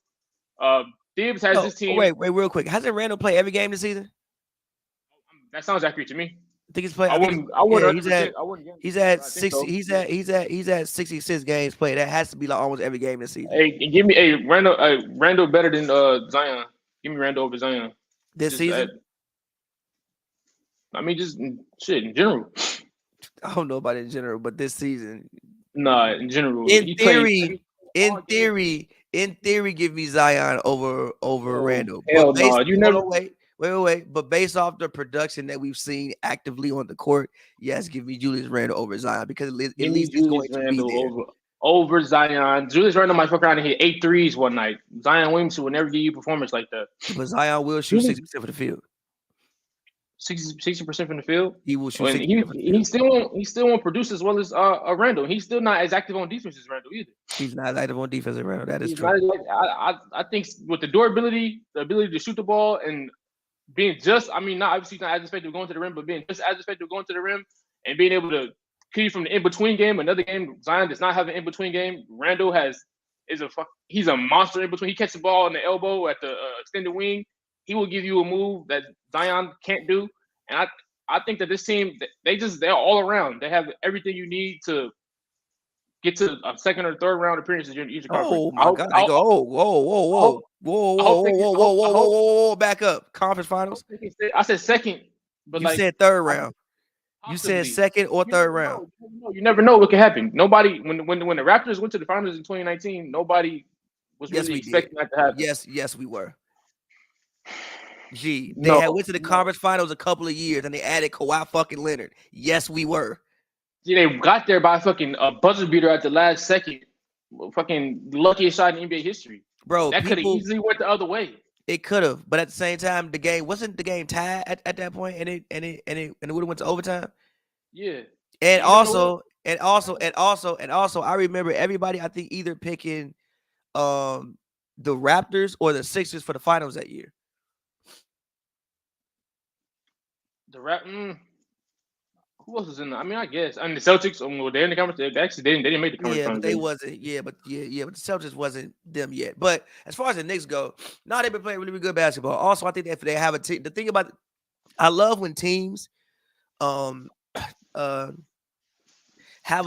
Thibs has this team. Wait, real quick. Hasn't Randall played every game this season? That sounds accurate to me. I think he's played. He's at 60. He's at 66 games played. That has to be like almost every game this season. Hey, give me Randall better than Zion. Give me Randall over Zion this season. I mean, just shit in general. I don't know about in general, but this season. Nah, in general. In theory, give me Zion over Randall. Hell no, you never wait. But based off the production that we've seen actively on the court, yes, give me Julius Randle over Zion because at least it's going to be there. Over Zion. Julius Randle might fuck around and hit 8 threes one night. Zion Williamson will never give you performance like that. But Zion will shoot 60% from the field. 60% from the field. He will shoot. He still won't produce as well as Randle. He's still not as active on defense as Randle either. He's not as active on defense as Randle. That is true. I think with the durability, the ability to shoot the ball, and being not obviously not as effective going to the rim, but being just as effective going to the rim and being able to keep you from the in-between game. Another game, Zion does not have an in-between game. Randle he's a monster in between. He catches the ball in the elbow at the extended wing. He will give you a move that Zion can't do. And I think that this team, they're all around. They have everything you need to get to a second or third round appearance in each conference. Oh my God! Whoa! Back up. Conference finals. I said second, but you said third round. You said second or third round. You never know what can happen. Nobody, when the Raptors went to the finals in 2019, nobody was really expecting that to happen. Yes, we were. They had went to the conference finals a couple of years and they added Kawhi fucking Leonard. Yes, we were. Yeah, they got there by fucking a buzzer beater at the last second. Fucking luckiest shot in NBA history. Bro, that could have easily went the other way. It could have, but at the same time, the game wasn't tied at that point, and it would have went to overtime. Yeah. And also, I remember everybody I think either picking the Raptors or the Sixers for the finals that year. Who else was in there? I mean, I guess. I mean, the Celtics, they're in the conference. They didn't make the conference. Yeah, but they wasn't. But the Celtics wasn't them yet. But as far as the Knicks go, they've been playing really good basketball. Also, I think that if they have a team, the thing about I love when teams have a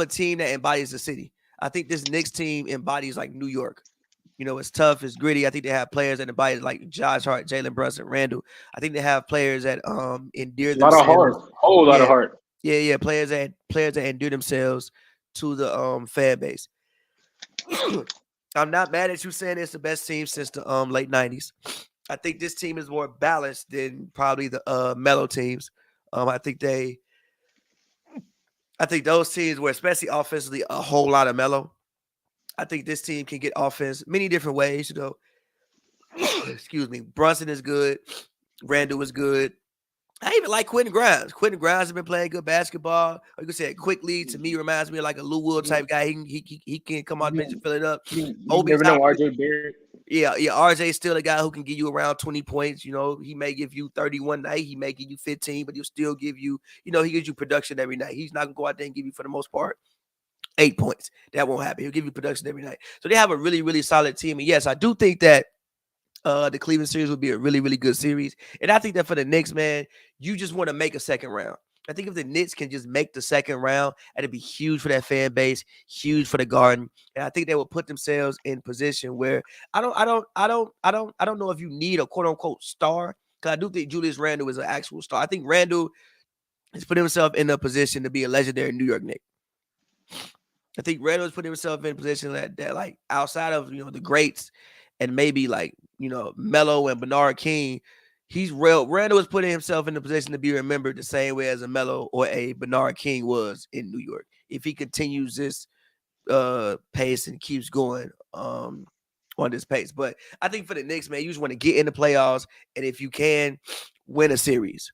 team that embodies the city. I think this Knicks team embodies like New York. You know, it's tough, it's gritty. I think they have players that embody like Josh Hart, Jalen Brunson, Randall. I think they have players that endear themselves. Whole lot of heart. Yeah, players that endear themselves to the fan base. I'm not mad at you saying it's the best team since the late 90s. I think this team is more balanced than probably the Melo teams. I think those teams were, especially offensively, a whole lot of Melo. I think this team can get offense many different ways, you know. Excuse me. Brunson is good. Randall is good. I even like Quentin Grimes. Quentin Grimes has been playing good basketball. Like you said, quickly to me reminds me of like a Lou Will type guy. He can come on the bench and fill it up. You never know RJ Barrett. Yeah, RJ's still a guy who can give you around 20 points. You know, he may give you 31 night, he may give you 15, but he'll still give you, he gives you production every night. He's not gonna go out there and give you, for the most part, 8 points. That won't happen. He'll give you production every night. So they have a really, really solid team. And yes, I do think that the Cleveland series will be a really, really good series. And I think that for the Knicks, man, you just want to make a second round. I think if the Knicks can just make the second round, that'd be huge for that fan base, huge for the Garden. And I think they will put themselves in position where I don't know if you need a quote unquote star. Because I do think Julius Randle is an actual star. I think Randle has put himself in a position to be a legendary New York Knick. I think Randle has put himself in a position that like outside of the greats and maybe like Melo and Bernard King, Randle is putting himself in a position to be remembered the same way as a Melo or a Bernard King was in New York. If he continues this pace and keeps going on this pace. But I think for the Knicks, man, you just want to get in the playoffs, and if you can, win a series.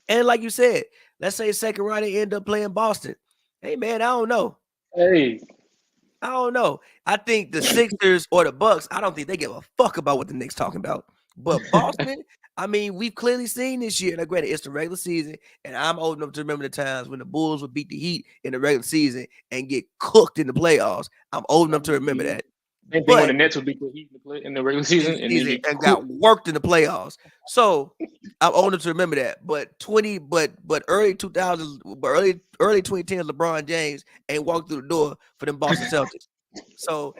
And like you said, let's say second round they end up playing Boston. Hey, man, I don't know. Hey, I don't know. I think the Sixers or the Bucks, I don't think they give a fuck about what the Knicks talking about. But Boston, I mean, we've clearly seen this year. Now, granted, it's the regular season, and I'm old enough to remember the times when the Bulls would beat the Heat in the regular season and get cooked in the playoffs. I'm old enough to remember that. Same thing when the Nets would beat the Heat in the regular season and got worked in the playoffs. So I'm old enough to remember that. But early 2000s, early 2010s, LeBron James ain't walked through the door for them Boston Celtics. So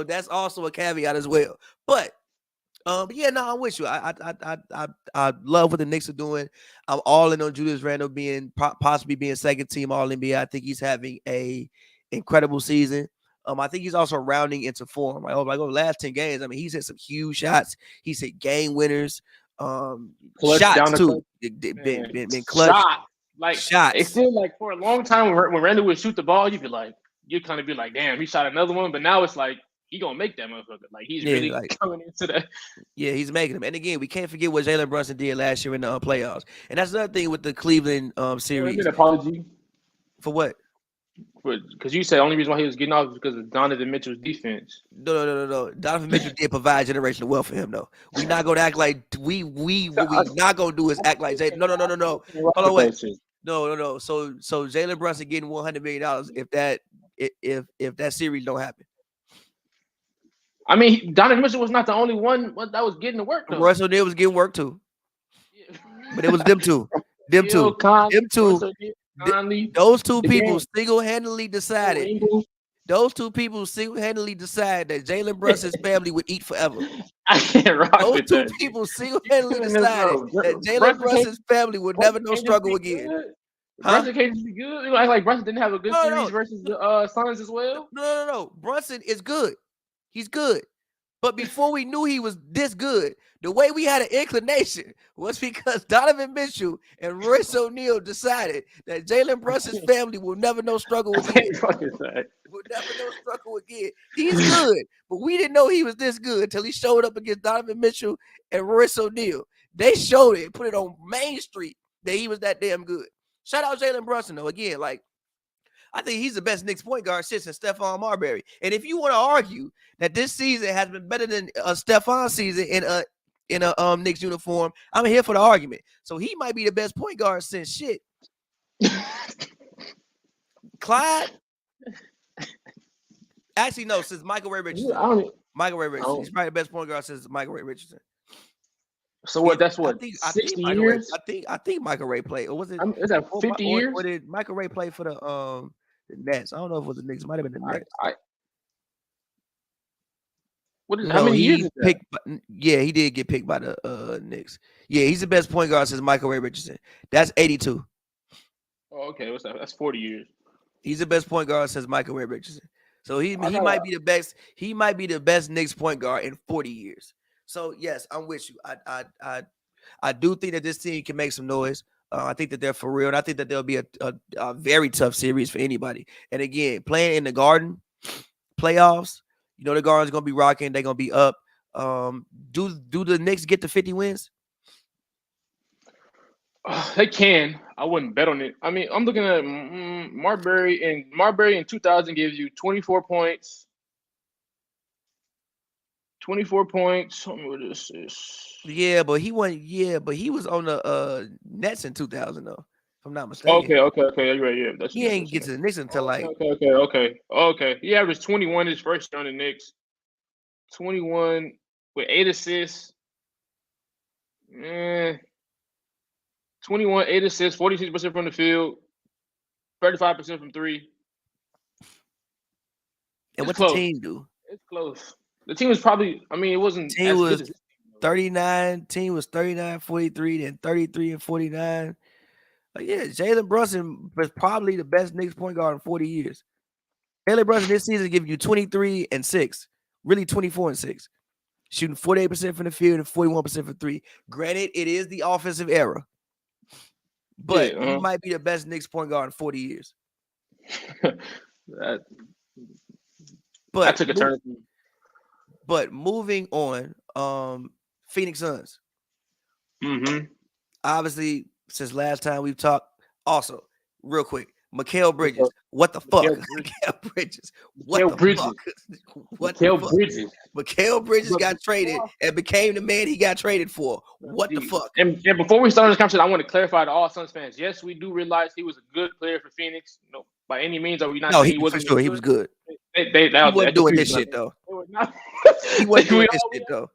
that's also a caveat as well. But yeah, no, I'm with you. I love what the Knicks are doing. I'm all in on Julius Randle possibly being second team All NBA. I think he's having a incredible season. I think he's also rounding into form. Like over the last 10 games, I mean, he's hit some huge shots. He's hit game winners. Shots too. Been clutch. Shots. It's still like for a long time when Randle would shoot the ball, you'd kind of be like, damn, he shot another one. But now it's like he gonna make that motherfucker. Like he's really coming into that. Yeah, he's making them. And again, we can't forget what Jalen Brunson did last year in the playoffs. And that's another thing with the Cleveland series. An apology for what? Because you said the only reason why he was getting off is because of Donovan Mitchell's defense. No. Donovan Mitchell did provide generational wealth for him, though. We not gonna act like what we not gonna do is act like Jalen. No. Hold on, wait. No. So Jalen Brunson getting $100 million if that series don't happen. I mean, Donovan Mitchell was not the only one that was getting the work, though. Russell O'Neal was getting work too, but it was them two. Those two people single-handedly decided. Those two people single-handedly decided that Jalen Brunson's family would eat forever. Those two people single-handedly decided that Jalen Brunson's family would never know struggle again. Brunson can't be good. Like Brunson didn't have a good series versus the Suns as well. No. Brunson is good. He's good. But before we knew he was this good, the way we had an inclination was because Donovan Mitchell and Royce O'Neal decided that Jalen Brunson's family will never know struggle again. He's good, but we didn't know he was this good until he showed up against Donovan Mitchell and Royce O'Neal. They showed it, put it on Main Street that he was that damn good. Shout out Jalen Brunson, though. Again, like, I think he's the best Knicks point guard since Stephon Marbury. And if you want to argue that this season has been better than a Stephon season in a Knicks uniform, I'm here for the argument. So he might be the best point guard since shit. Clyde? Actually, no, since Michael Ray Richardson. Michael Ray Richardson. He's probably the best point guard since Michael Ray Richardson. So what? That's what. 60 years. I think Michael Ray played. Or was it? Is that 50 years? Or did Michael Ray play for the Nets? I don't know if it was the Knicks. It might have been the Nets. How many years? Yeah, he did get picked by the Knicks. Yeah, he's the best point guard since Michael Ray Richardson. That's 82. Oh, okay. What's that? That's 40 years. He's the best point guard since Michael Ray Richardson. So he might be the best. He might be the best Knicks point guard in 40 years. So yes, I'm with you. I do think that this team can make some noise. I think that they're for real, and I think that there'll be a very tough series for anybody. And again, playing in the Garden playoffs, the Garden's gonna be rocking. They're gonna be up. Do the Knicks get to 50 wins? They can. I wouldn't bet on it. I mean, I'm looking at Marbury in 2000 gives you 24 points. 24 points. Tell me what this is. Yeah, but he won. Yeah, but he was on the Nets in 2000 though, if I'm not mistaken. Okay. You're right. Yeah, that's He ain't get to the Knicks until like Okay. He averaged 21 his first year on the Knicks. 21 with 8 assists. 21, 8 assists, 46% from the field, 35% from three. and It's what the close. team do? It's close. The team was probably, I mean, it wasn't Team as good was as this. 39. Team was 39-43, then 33-49. Like, yeah, Jalen Brunson was probably the best Knicks point guard in 40 years. Jalen Brunson this season giving you 23 and 6, really 24 and 6, shooting 48% from the field and 41% for three. Granted, it is the offensive era, but he might be the best Knicks point guard in 40 years. that But took a turn. But moving on, Phoenix Suns. Mm-hmm. Obviously, since last time we've talked, also, real quick, Mikal Bridges. What the fuck? Mikal Bridges. What the fuck? What the fuck? Mikal Bridges got traded and became the man he got traded for. What the fuck? And before we start this conversation, I want to clarify to all Suns fans. Yes, we do realize he was a good player for Phoenix. No, by any means are we not saying he wasn't for sure. He was good. He wasn't doing this shit though. He wasn't doing this shit though.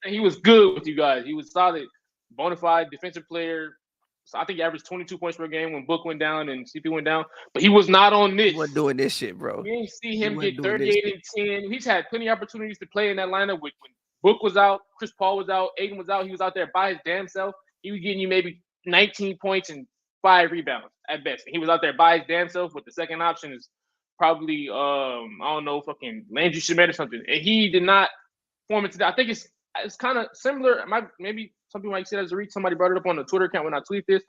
He was good with you guys. He was solid, bona fide defensive player. So I think he averaged 22 points per game when Book went down and CP went down. But he was not on this. He wasn't doing this shit, bro. We didn't see him get 38 and 10. He's had plenty of opportunities to play in that lineup when Book was out, Chris Paul was out, Aiden was out. He was out there by his damn self. He was getting you maybe 19 points and 5 rebounds at best. And he was out there by his damn self with the second option is probably I don't know, fucking Landry Shamet or something. And he did not form into that. I think it's kind of similar. Maybe some people might say that as a reach. Somebody brought it up on the Twitter account when I tweet this.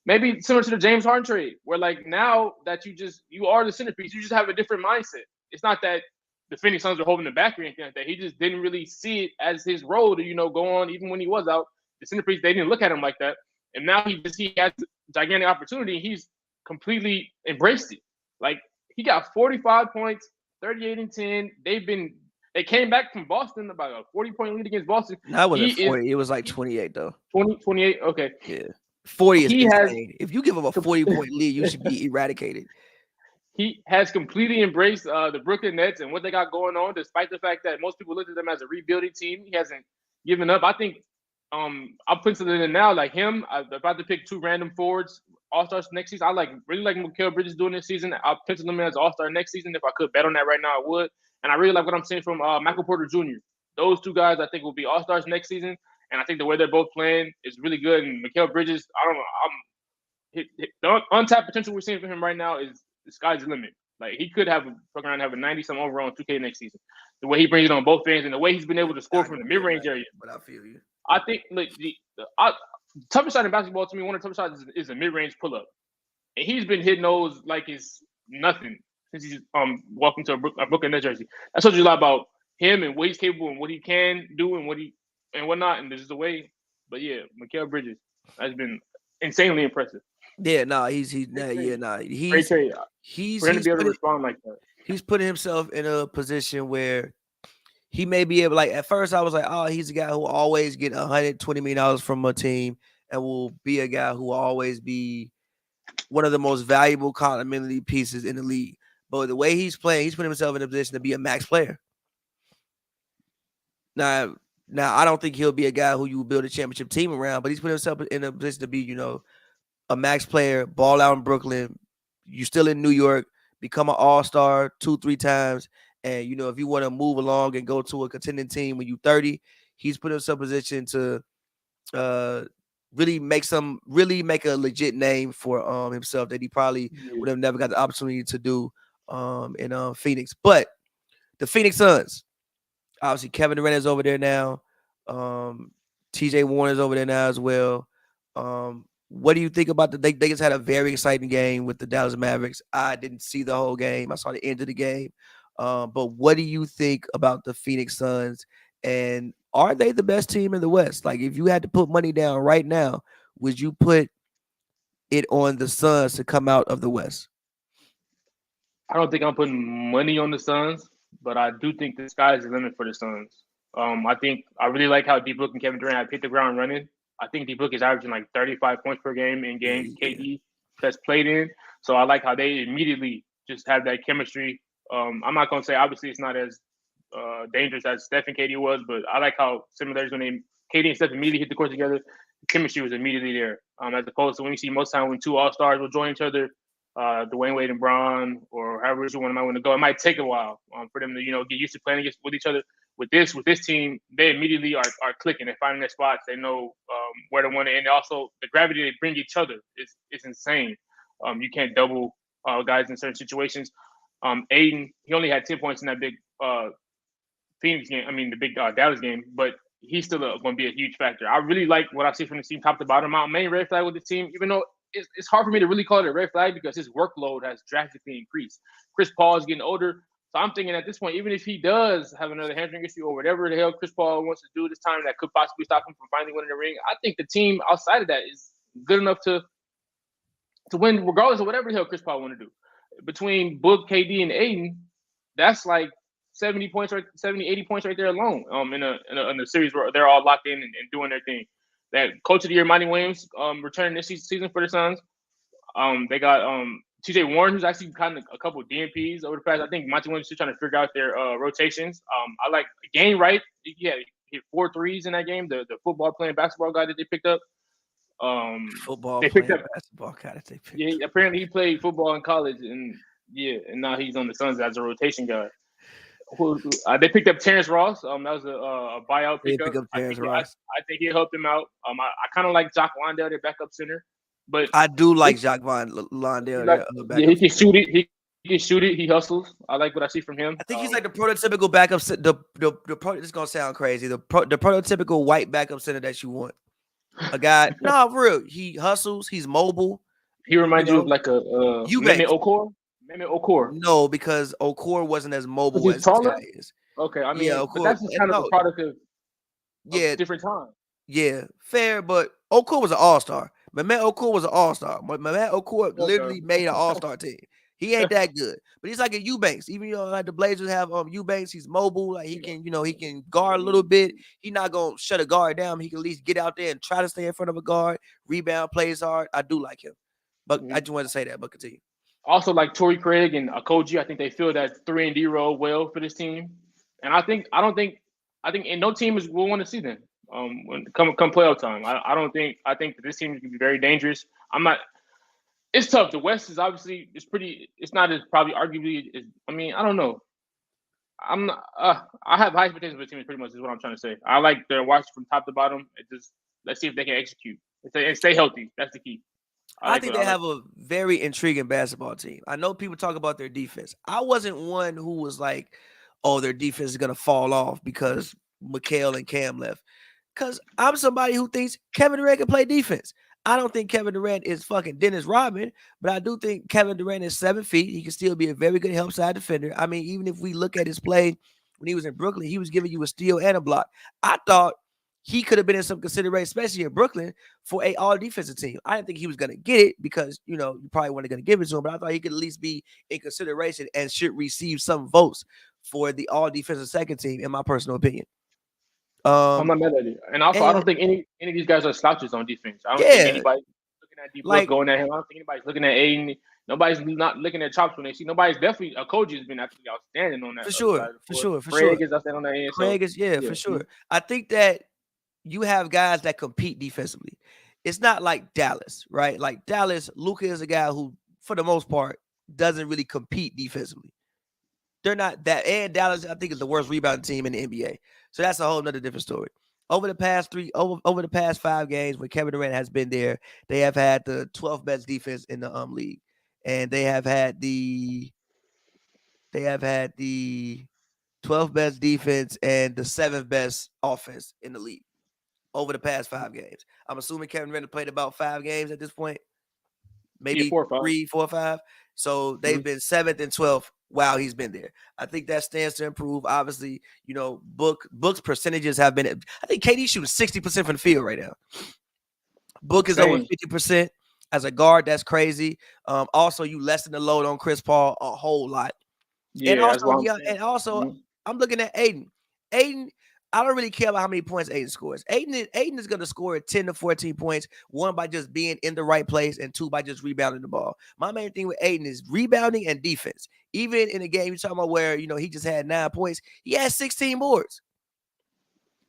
Maybe similar to the James Harden trade, where like now that you are the centerpiece, you just have a different mindset. It's not that the Phoenix Suns are holding him back or anything like that. He just didn't really see it as his role to, go on. Even when he was out, the centerpiece, they didn't look at him like that. And now he has a gigantic opportunity. He's completely embraced it. Like he got 45 points, 38 and 10. They came back from Boston about a 40-point lead against Boston. That wasn't 40. It was like 28 though. 28. Okay. Yeah. 40 is insane. If you give him a 40-point lead, you should be eradicated. He has completely embraced the Brooklyn Nets and what they got going on, despite the fact that most people look at them as a rebuilding team. He hasn't given up. I think I'll pencil it in now. Like him, I'm about to pick 2 random forwards, all-stars next season. I really like Mikal Bridges doing this season. I'll pencil him in as all-star next season. If I could bet on that right now, I would. And I really like what I'm seeing from Michael Porter Jr. Those 2 guys I think will be all-stars next season. And I think the way they're both playing is really good. And Mikal Bridges, I don't know. The untapped potential we're seeing for him right now is the sky's the limit. Like he could have a 90-some overall in 2K next season. The way he brings it on both ends and the way he's been able to score from the mid-range area. But I feel you. I think the toughest shot in basketball to me, one of the toughest shots is a mid-range pull-up. And he's been hitting those like it's nothing since he's walked into a Brooklyn Nets jersey. That shows you a lot about him and what he's capable and what he can do and whatnot, and this is the way. But yeah, Mikal Bridges has been insanely impressive. Yeah, he's for him to be able to respond like that. He's putting himself in a position where he may be able. Like at first, I was like, oh, he's a guy who will always get $120 million from a team and will be a guy who will always be one of the most valuable complementary pieces in the league. But the way he's playing, he's putting himself in a position to be a max player. Now, I don't think he'll be a guy who you build a championship team around, but he's put himself in a position to be, a max player, ball out in Brooklyn. You still in New York, become an all-star 2-3 times. And, if you want to move along and go to a contending team when you're 30, he's put himself in a position to really make a legit name for himself that he probably would have never got the opportunity to do in Phoenix. But the Phoenix Suns, obviously, Kevin Durant is over there now. TJ Warner's over there now as well. What do you think about they just had a very exciting game with the Dallas Mavericks. I didn't see the whole game. I saw the end of the game. But what do you think about the Phoenix Suns? And are they the best team in the West? Like, if you had to put money down right now, would you put it on the Suns to come out of the West? I don't think I'm putting money on the Suns, but I do think the sky's the limit for the Suns. I think I really like how D Book and Kevin Durant have hit the ground running. I think D Book is averaging like 35 points per game in games Yeah. KD has played in. So I like how they immediately just have that chemistry. I'm not gonna say obviously it's not as dangerous as Steph and KD was, but I like how similar when KD and Steph immediately hit the court together. The chemistry was immediately there. As opposed to when you see most time when two All Stars will join each other, Dwayne Wade and Braun, or however one might want to go, it might take a while for them to get used to playing against with each other. With this team, they immediately are clicking. They're finding their spots. They know where to want to, and also the gravity they bring each other is insane. You can't double guys in certain situations. Aiden, he only had 10 points in that big Phoenix game. I mean, the big Dallas game, but he's still going to be a huge factor. I really like what I see from the team top to bottom. My main red flag with the team, even though it's hard for me to really call it a red flag because his workload has drastically increased. Chris Paul is getting older. So I'm thinking at this point, even if he does have another hamstring issue or whatever the hell Chris Paul wants to do this time that could possibly stop him from finally winning the ring, I think the team outside of that is good enough to win regardless of whatever the hell Chris Paul want to do. Between Book, KD, and Aiden, that's like 70 points, 80 points right there alone. In a series where they're all locked in and doing their thing. That Coach of the Year, Monty Williams, returning this season for the Suns. They got TJ Warren, who's actually kind of a couple of DNPs over the past. I think Monty Williams is trying to figure out their rotations. I like game right. Yeah, he hit 4 threes in that game. The football playing basketball guy that they picked up. Football they playing picked up, basketball guy that they picked yeah, up. apparently he played football in college, and now he's on the Suns as a rotation guy. They picked up Terrence Ross. That was a buyout pickup. Pick up Terrence Ross. I think he helped him out. I kind of like Jock Landale, their backup center, but I do like Jacques Von Landale. He can shoot it. He can shoot it. He hustles. I like what I see from him. I think he's like the prototypical backup. This is gonna sound crazy. The prototypical white backup center that you want. A guy, no, for real. He hustles. He's mobile. He reminds you of like a Mehmet Okur. Mehmet Okur. No, because Okur wasn't as mobile as taller? this guy is. Okay, I mean, Yeah, but that's just kind of a product of different time. Yeah, fair, but Okur was an all-star. Mehmet Okur was an all-star. Mehmet Okur literally made an all-star team. He ain't that good, but he's like a Eubanks. Even like the Blazers have Eubanks, he's mobile. Like he can guard a little bit. He's not gonna shut a guard down. He can at least get out there and try to stay in front of a guard. Rebound, plays hard. I do like him, but I just wanted to say that. But continue. Also, like Torrey Craig and Akoji, I think they fill that 3-and-D role well for this team. And I think and no team will want to see them when come playoff time. I think that this team is gonna be very dangerous. It's tough. The West is obviously it's not as probably arguably I don't know. I have high expectations for the team. Pretty much is what I'm trying to say. I like their watch from top to bottom. Let's see if they can execute and stay healthy. That's the key. I think they have a very intriguing basketball team. I know people talk about their defense. I wasn't one who was like, oh, their defense is going to fall off because Mikal and Cam left. Because I'm somebody who thinks Kevin Durant can play defense. I don't think Kevin Durant is fucking Dennis Rodman, but I do think Kevin Durant is 7 feet. He can still be a very good help side defender. I mean, even if we look at his play when he was in Brooklyn, he was giving you a steal and a block. I thought he could have been in some consideration, especially in Brooklyn, for a all-defensive team. I didn't think he was going to get it because, you probably weren't going to give it to him, but I thought he could at least be in consideration and should receive some votes for the all-defensive second team, in my personal opinion. I'm not mad at it. And also, I don't think any of these guys are slouches on defense. I don't think anybody's looking at D-Book going at him. I don't think anybody's looking at Aiden. Nobody's not looking at chops when they see. Nobody's definitely – Akoji has been actually outstanding on that. For sure. Craig is outstanding on that end. Craig is, for sure. I think that you have guys that compete defensively. It's not like Dallas, right? Like Dallas, Luka is a guy who, for the most part, doesn't really compete defensively. They're not that. And Dallas, I think, is the worst rebounding team in the NBA. So that's a whole nother different story. Over the past 5 games when Kevin Durant has been there, they have had the 12th best defense in the league. And they have had the 12th best defense and the 7th best offense in the league over the past 5 games. I'm assuming Kevin Durant played about 5 games at this point. Maybe 4 or 5. So they've been 7th and 12th while he's been there. I think that stands to improve. Obviously, Book's percentages have been. I think KD shooting 60% from the field right now. Book is over 50% as a guard. That's crazy. Also, you lessen the load on Chris Paul a whole lot. Yeah, I'm looking at Aiden. I don't really care about how many points Aiden scores. Aiden is going to score 10 to 14 points, one by just being in the right place, and two by just rebounding the ball. My main thing with Aiden is rebounding and defense. Even in a game you're talking about where, he just had 9 points, he had 16 boards.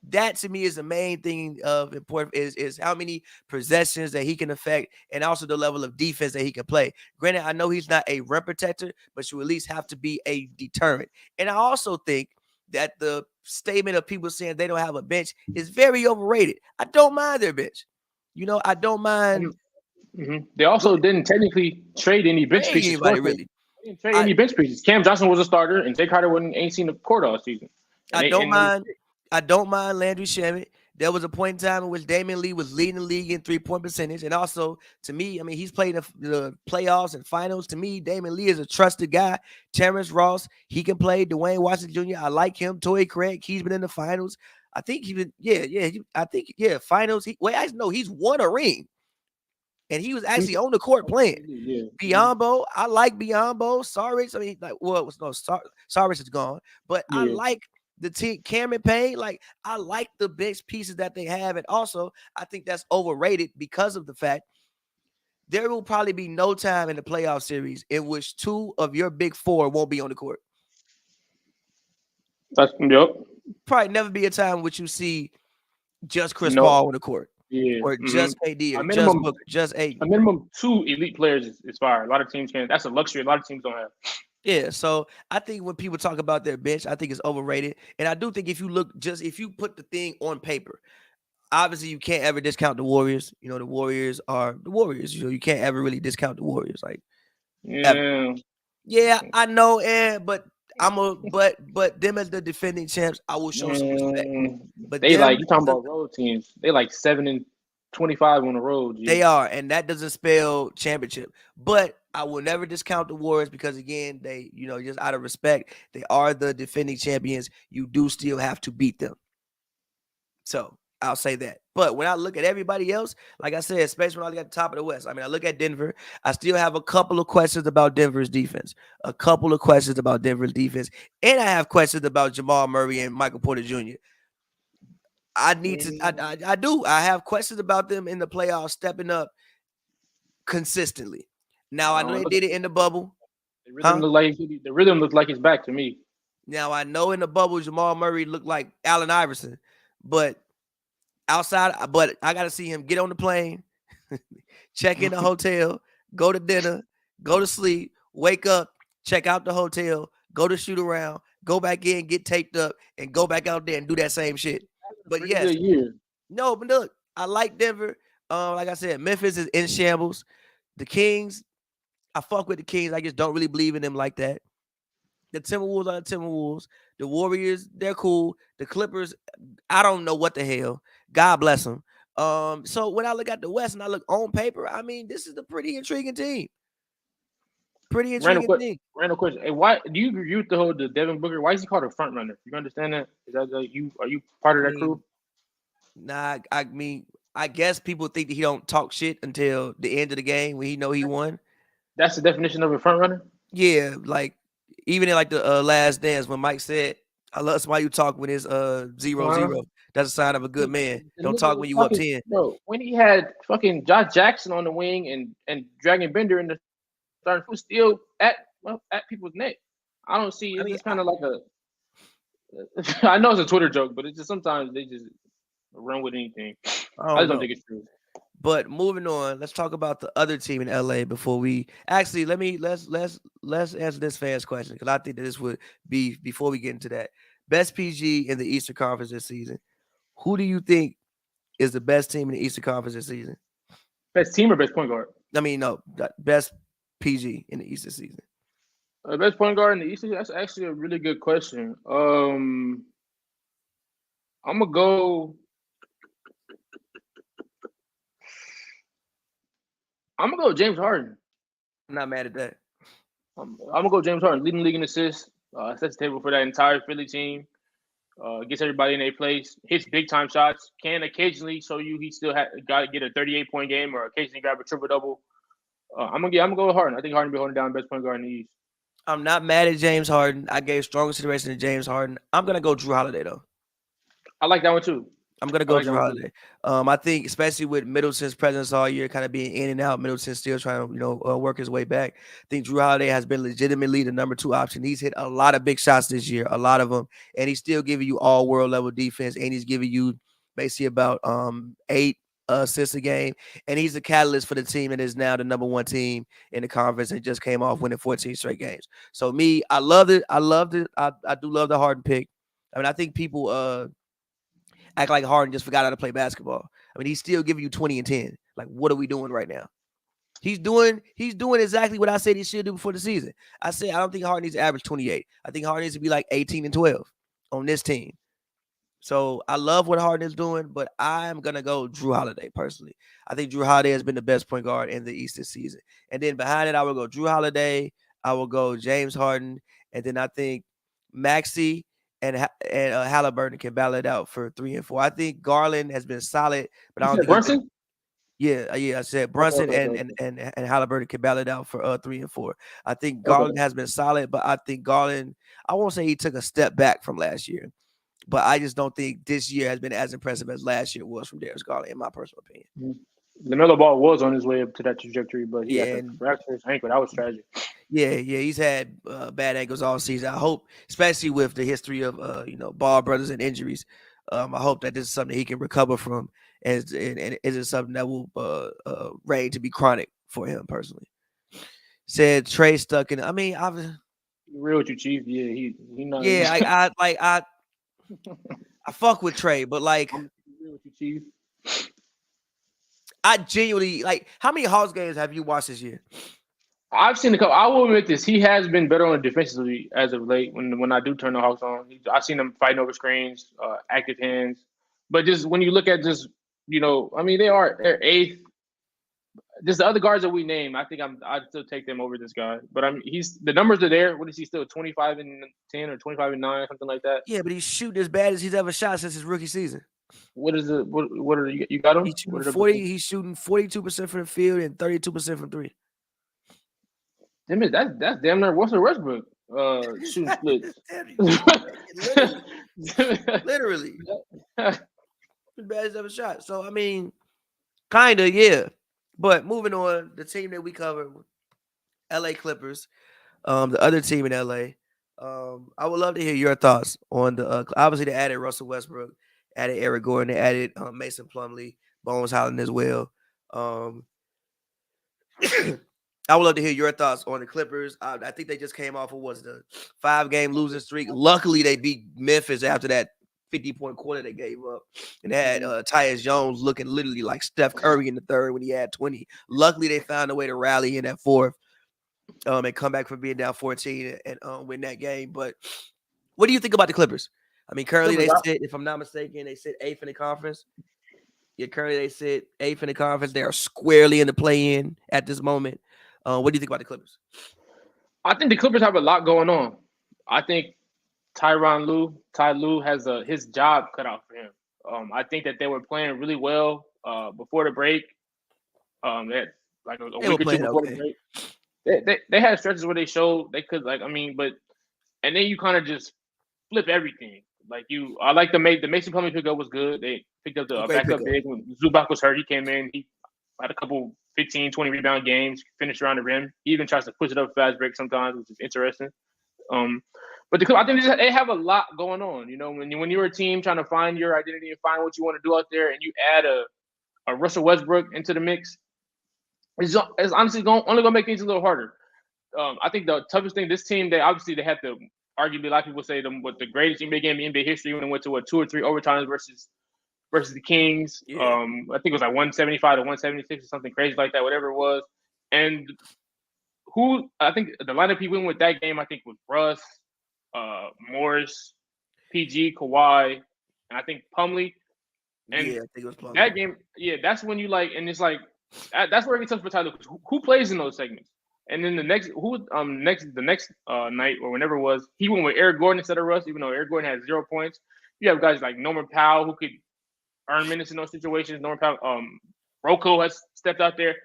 That to me is the main thing of important is how many possessions that he can affect, and also the level of defense that he can play. Granted, I know he's not a rim protector, but you at least have to be a deterrent. And I also think that the statement of people saying they don't have a bench is very overrated. I don't mind their bench. I don't mind. They also didn't technically trade any bench Trade pieces. anybody really. They didn't trade any bench pieces. Cam Johnson was a starter, and Jay Carter ain't seen the court all season. I don't mind Landry Shamet. There was a point in time in which Damian Lee was leading the league in 3-point percentage. And also, to me, I mean, he's played the playoffs and finals. To me, Damian Lee is a trusted guy. Terrence Ross, he can play. Dwayne Washington Jr., I like him. Torrey Craig, he's been in the finals. I think finals. He's won a ring. And he was actually on the court playing. Yeah. Biyombo, I like Biyombo. Sarich, I mean, Sarich is gone. But I like the team, Cameron Payne, I like the bench pieces that they have. And also, I think that's overrated because of the fact there will probably be no time in the playoff series in which 2 of your big 4 won't be on the court. Probably never be a time in which you see just Chris Paul on the court. Yeah. Or just KD or minimum, just Booker, just Aiden. A minimum 2 elite players is fire. A lot of teams can't. That's a luxury a lot of teams don't have. Yeah, so I think when people talk about their bench, I think it's overrated. And I do think if you put the thing on paper, obviously you can't ever discount the Warriors. The Warriors are the Warriors. You can't ever really discount the Warriors. Yeah, I know, but but them as the defending champs, I will show some respect. But you talking about road teams. They 7-25 on the road. They are, and that doesn't spell championship. But I will never discount the Warriors because again, they, just out of respect, they are the defending champions. You do still have to beat them. So I'll say that. But when I look at everybody else, like I said, especially when I look at the top of the West, I mean, I look at Denver. I still have a couple of questions about Denver's defense. And I have questions about Jamal Murray and Michael Porter Jr. I do. I have questions about them in the playoffs stepping up consistently. Now, I know they did it in the bubble. The rhythm looked like it's back to me. Now, I know in the bubble, Jamal Murray looked like Allen Iverson. But I got to see him get on the plane, check in the hotel, go to dinner, go to sleep, wake up, check out the hotel, go to shoot around, go back in, get taped up, and go back out there and do that same shit. But yes, but look, I like Denver. Like I said, Memphis is in shambles. The Kings, I fuck with the Kings. I just don't really believe in them like that. The Timberwolves are the Timberwolves. The Warriors, they're cool. The Clippers, I don't know what the hell. God bless them. So when I look at the West and I look on paper, I mean, this is a pretty intriguing team. Random question. Hey, why do you agree with the Devin Booker? Why is he called a front runner? You understand that? Is that are you part of that crew? Nah, I mean, I guess people think that he don't talk shit until the end of the game when he know he won. That's the definition of a front runner? Yeah, even in the Last Dance when Mike said, I love somebody who talk when it's 0-0. That's a sign of a good man. Don't talk when you up 10. Bro, when he had fucking Josh Jackson on the wing and Dragon Bender in the starting, who's still at people's neck. I don't see. It's kind of like a. I know it's a Twitter joke, but it's just sometimes they just run with anything. I just don't think it's true. But moving on, let's talk about the other team in LA before we actually let's answer this fans question because I think that this would be before we get into that. Best PG in the Eastern Conference this season. Who do you think is the best team in the Eastern Conference this season? Best team or best point guard? I mean, no, best PG in the Eastern season. Best point guard in the Eastern. That's actually a really good question. I'm gonna go. I'm gonna go James Harden. I'm not mad at that. I'm gonna go James Harden, leading the league in assists. Sets the table for that entire Philly team. Gets everybody in their place. Hits big time shots. Can occasionally show you he still got to get a 38-point game or occasionally grab a triple double. I'm gonna go with Harden. I think Harden will be holding down best point guard in the East. I'm not mad at James Harden. I gave strong consideration to James Harden. I'm gonna go Drew Holiday though. I like that one too. I'm gonna I go like that Drew one too. Holiday. I think especially with Middleton's presence all year, kind of being in and out. Middleton still trying to work his way back. I think Drew Holiday has been legitimately the number 2 option. He's hit a lot of big shots this year, a lot of them, and he's still giving you all world level defense, and he's giving you basically about 8 assists a game, and he's a catalyst for the team that is now the number 1 team in the conference and just came off winning 14 straight games. So me, I loved it. I loved it. I do love the Harden pick. I mean, I think people act like Harden just forgot how to play basketball. I mean, he's still giving you 20 and 10. Like, what are we doing right now? He's doing exactly what I said he should do before the season. I said I don't think Harden needs to average 28. I think Harden needs to be like 18 and 12 on this team. So I love what Harden is doing, but I'm gonna go Drew Holiday personally. I think Drew Holiday has been the best point guard in the East this season. And then behind it, I will go Drew Holiday. I will go James Harden, and then I think Maxey and Halliburton can battle it out for 3 and 4. I think Garland has been solid, but I You don't said think he's been. Brunson? Yeah. I said Okay, Brunson okay, okay, and okay. and and Halliburton can battle it out for 3 and 4. I think Okay. Garland has been solid, but I think Garland. I won't say he took a step back from last year, but I just don't think this year has been as impressive as last year was from Darius Garland, in my personal opinion. LaMelo Ball was on his way up to that trajectory, but he had Yeah, to and fracture his ankle. That was tragic. yeah, he's had bad ankles all season. I hope, especially with the history of Ball brothers and injuries, I hope that this is something he can recover from, and it is something that will reign to be chronic for him personally. Said Trey stuck in. I mean, Real with you, Chief. Yeah, he not. yeah, I fuck with Trey, but like I'm real with you, Chief. I genuinely like. How many Hawks games have you watched this year? I've seen a couple. I will admit this. He has been better on defensively as of late. When I do turn the Hawks on, I've seen him fighting over screens, active hands. But just when you look at just I mean, they're eighth. Just the other guards that we name, I'd still take them over this guy. But he's the numbers are there. What is he still 25-10 or 25-9, something like that? Yeah, but he's shooting as bad as he's ever shot since his rookie season. What is it? What are you got him? He's What shooting are the 40. He's shooting 42% from the field and 32% from three. damn it, that's damn near Russell Westbrook shooting splits. Literally, as bad as ever shot. So I mean, kinda, yeah. But moving on, the team that we covered, LA Clippers, the other team in LA. I would love to hear your thoughts on the obviously they added Russell Westbrook, added Eric Gordon, they added Mason Plumlee, Bones Holland as well. Um, I would love to hear your thoughts on the Clippers. I think they just came off of what's the 5-game losing streak. Luckily, they beat Memphis after that 50-point quarter they gave up. And they had Tyus Jones looking literally like Steph Curry in the third when he had 20. Luckily, they found a way to rally in that fourth and come back from being down 14 and win that game. But what do you think about the Clippers? I mean, currently they sit, if I'm not mistaken, they sit 8th in the conference. Yeah, currently they sit 8th in the conference. They are squarely in the play-in at this moment. What do you think about the Clippers? I think the Clippers have a lot going on. I think Ty Lue has his job cut out for him. I think that they were playing really well before the break. That like a They were week or two playing before the okay. break. They had stretches where they showed they could but and then you kind of just flip everything. I like the Mason Plumlee pickup was good. They picked up the Great backup pickup. big when Zubac was hurt. He came in. He had a couple 15, 20 rebound games, finished around the rim. He even tries to push it up fast break sometimes, which is interesting. But I think they have a lot going on. When you're a team trying to find your identity and find what you want to do out there, and you add a Russell Westbrook into the mix, it's honestly only gonna make things a little harder. I think the toughest thing, this team, they had to arguably, a lot of people say them with the greatest NBA game in NBA history when they went to 2 or 3 overtimes versus the Kings. Yeah. I think it was like 175 to 176 or something crazy like that, whatever it was. And I think the lineup he went with that game, I think was Russ, Morris, PG, Kawhi, and I think Plumlee. And yeah, I think it was Plumlee. that game, that's when you and it's like that's where it gets tough for Tyler. Who plays in those segments? And then the next night or whenever it was, he went with Eric Gordon instead of Russ, even though Eric Gordon had 0 points. You have guys like Norman Powell who could earn minutes in those situations. Norman Powell, Rocco has stepped out there.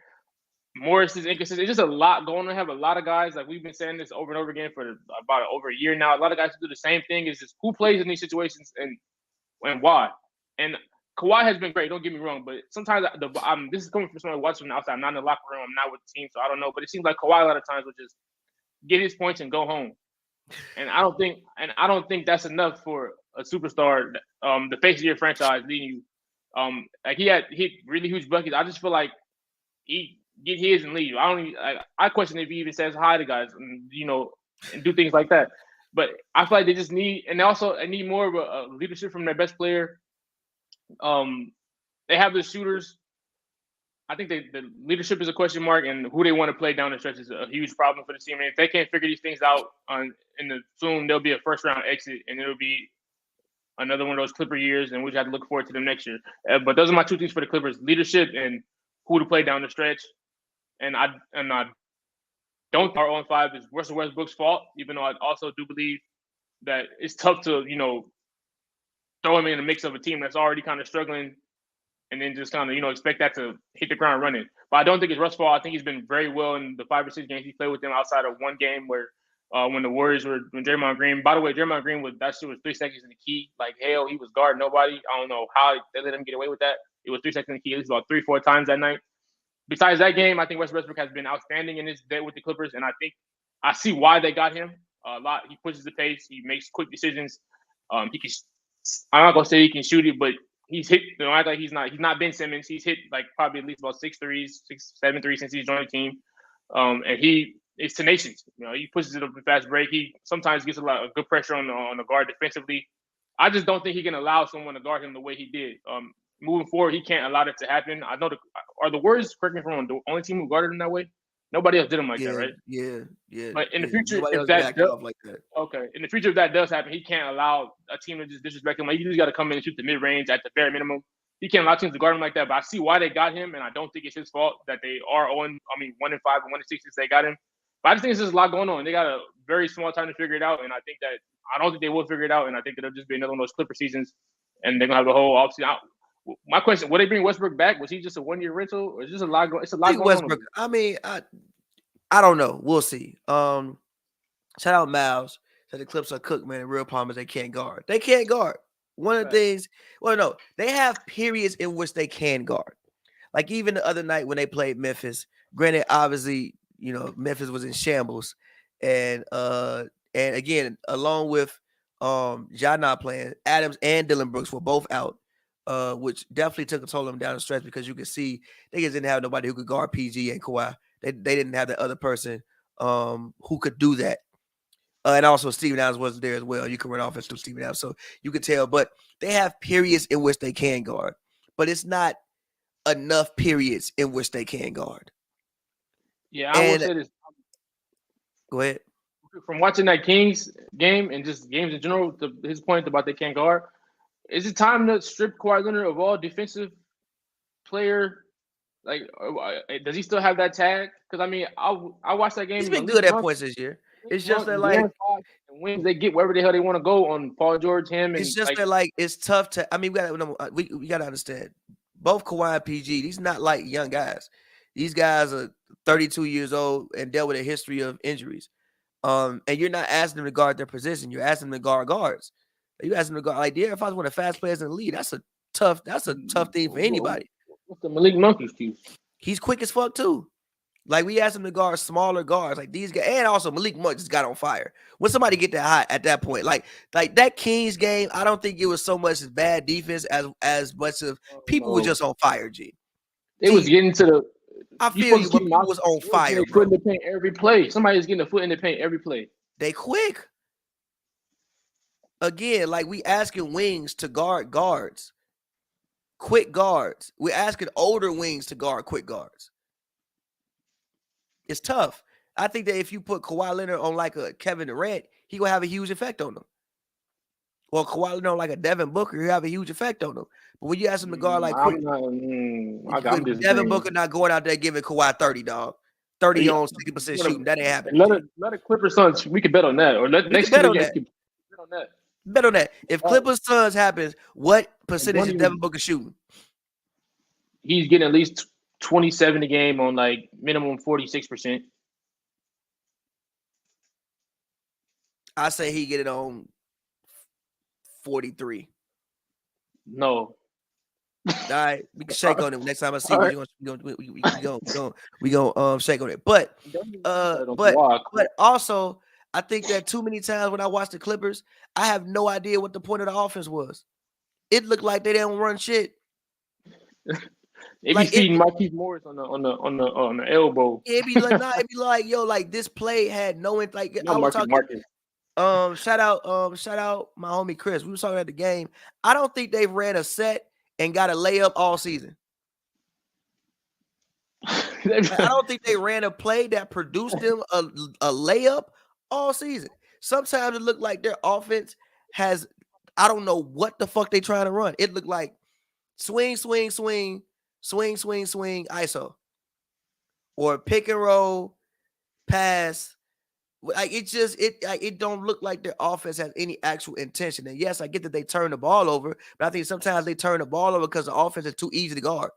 Morris is inconsistent. It's just a lot going on. Have a lot of guys, like we've been saying this over and over again for about over a year now. A lot of guys who do the same thing. Is just who plays in these situations and and why. And Kawhi has been great. Don't get me wrong, but sometimes this is coming from someone watching from the outside. I'm not in the locker room. I'm not with the team, so I don't know. But it seems like Kawhi a lot of times will just get his points and go home. And I don't think that's enough for a superstar, the face of your franchise, leading you. Like he hit really huge buckets. I just feel like he get his and leave. I question if he even says hi to guys, and and do things like that. But I feel like they just need, and also I need more of a leadership from their best player. They have the shooters. I think the leadership is a question mark, and who they want to play down the stretch is a huge problem for the team. And if they can't figure these things out soon, there'll be a first round exit, and it'll be another one of those Clipper years, and we just have to look forward to them next year. But those are my two things for the Clippers: leadership and who to play down the stretch. And I don't think our 0-5 is Russell Westbrook's fault, even though I also do believe that it's tough to throw him in the mix of a team that's already kind of struggling, and then just kind of expect that to hit the ground running. But I don't think it's Russ's fault. I think he's been very well in the 5 or 6 games he played with them, outside of one game where when the Warriors when Draymond Green. By the way, Draymond Green was 3 seconds in the key. Like hell, he was guarding nobody. I don't know how they let him get away with that. It was 3 seconds in the key at least about 3-4 times that night. Besides that game, I think Westbrook has been outstanding in his day with the Clippers, and I think I see why they got him a lot. He pushes the pace. He makes quick decisions. He can. I'm not gonna say he can shoot it, but he's hit. I think he's not Ben Simmons. He's hit like probably at least about 6 threes, 7 threes since he's joined the team. And he is tenacious. He pushes it up in fast break. He sometimes gets a lot of good pressure on the guard defensively. I just don't think he can allow someone to guard him the way he did. Moving forward, he can't allow that to happen. I know are the Warriors, correct me if I'm wrong, the only team who guarded him that way? Nobody else did him like that, right? Yeah. But in the future, nobody if else that backed off like that. Okay, in the future, if that does happen, he can't allow a team to just disrespect him. Like, you just got to come in and shoot the mid range at the bare minimum. He can't allow teams to guard him like that. But I see why they got him, and I don't think it's his fault that they are 1-5 and 1-6 since they got him. But I just think there's just a lot going on. They got a very small time to figure it out, and I don't think they will figure it out, and I think that it'll just be another one of those Clipper seasons, and they're gonna have the whole offseason. My question: will they bring Westbrook back? Was he just a 1-year rental, or is just a lot? It's a lot going Westbrook, on. I don't know. We'll see. Shout out Miles. Said the Clips are cooked, man. The real problem is they can't guard. They can't guard. One of the things. Well, no, they have periods in which they can guard. Like even the other night when they played Memphis. Granted, obviously, Memphis was in shambles, and again, along with Ja not playing, Adams and Dylan Brooks were both out. Which definitely took a toll on them down the stretch, because you could see they just didn't have nobody who could guard PG and Kawhi. They didn't have that other person who could do that. And also Steven Adams wasn't there as well. You can run offense through Steven Adams, so you could tell. But they have periods in which they can guard, but it's not enough periods in which they can guard. Yeah, I will say this. Go ahead. From watching that Kings game and just games in general, his point about they can't guard, is it time to strip Kawhi Leonard of all defensive player? Like, does he still have that tag? Because I watched that game. He's been good at points this year. It's just that wins they get wherever the hell they want to go on Paul George, him. It's just that it's tough to. We got to understand both Kawhi and PG. These not like young guys. These guys are 32 years old and dealt with a history of injuries. And you're not asking them to guard their position. You're asking them to guard guards. You asking them to guard. Like, if I was one of the fast players in the league, that's a tough thing for anybody. What's the Malik Monk excuse? He's quick as fuck too. Like, we asked him to guard smaller guards, like these guys, and also Malik Monk just got on fire. When somebody get that hot at that point, like that Kings game, I don't think it was so much as bad defense as much of people were just on fire. They was getting to the. I feel you, but people was on fire, bro. Foot in the paint every play. Somebody's getting a foot in the paint every play. They quick. Again, like, we asking wings to guard guards, quick guards. We're asking older wings to guard quick guards. It's tough. I think that if you put Kawhi Leonard on like a Kevin Durant, he will have a huge effect on them. Or Kawhi Leonard on like a Devin Booker, he'll have a huge effect on them. But when you ask him to guard like quick, Devin Booker not going out there giving Kawhi 30, dog. 30 on 60% shooting. That ain't happening. Let a Clippers Suns. We could bet on that. Or next bet on that. Bet on that. If Clippers Suns happens, what percentage is Devin Booker shooting? He's getting at least 27 a game on like minimum 46%. I say he get it on 43. No. All right, we can shake on it next time I see All you. right. We gonna shake on it. But I don't know why. also I think that too many times when I watch the Clippers, I have no idea what the point of the offense was. It looked like they didn't run shit. They be Like it, feeding Marquise Morris on the elbow. it be like nah, it be like yo, like this play had no like No I was Marcus talking. Marcus. Shout out my homie Chris. We were talking at the game. I don't think they've ran a set and got a layup all season. Like, I don't think they ran a play that produced them a layup all season. Sometimes it looked like their offense has, I don't know what the fuck they trying to run. It looked like swing, swing, swing, swing, swing, swing, ISO, or pick and roll, pass. Like it don't look like their offense has any actual intention. And yes, I get that they turn the ball over, but I think sometimes they turn the ball over because the offense is too easy to guard.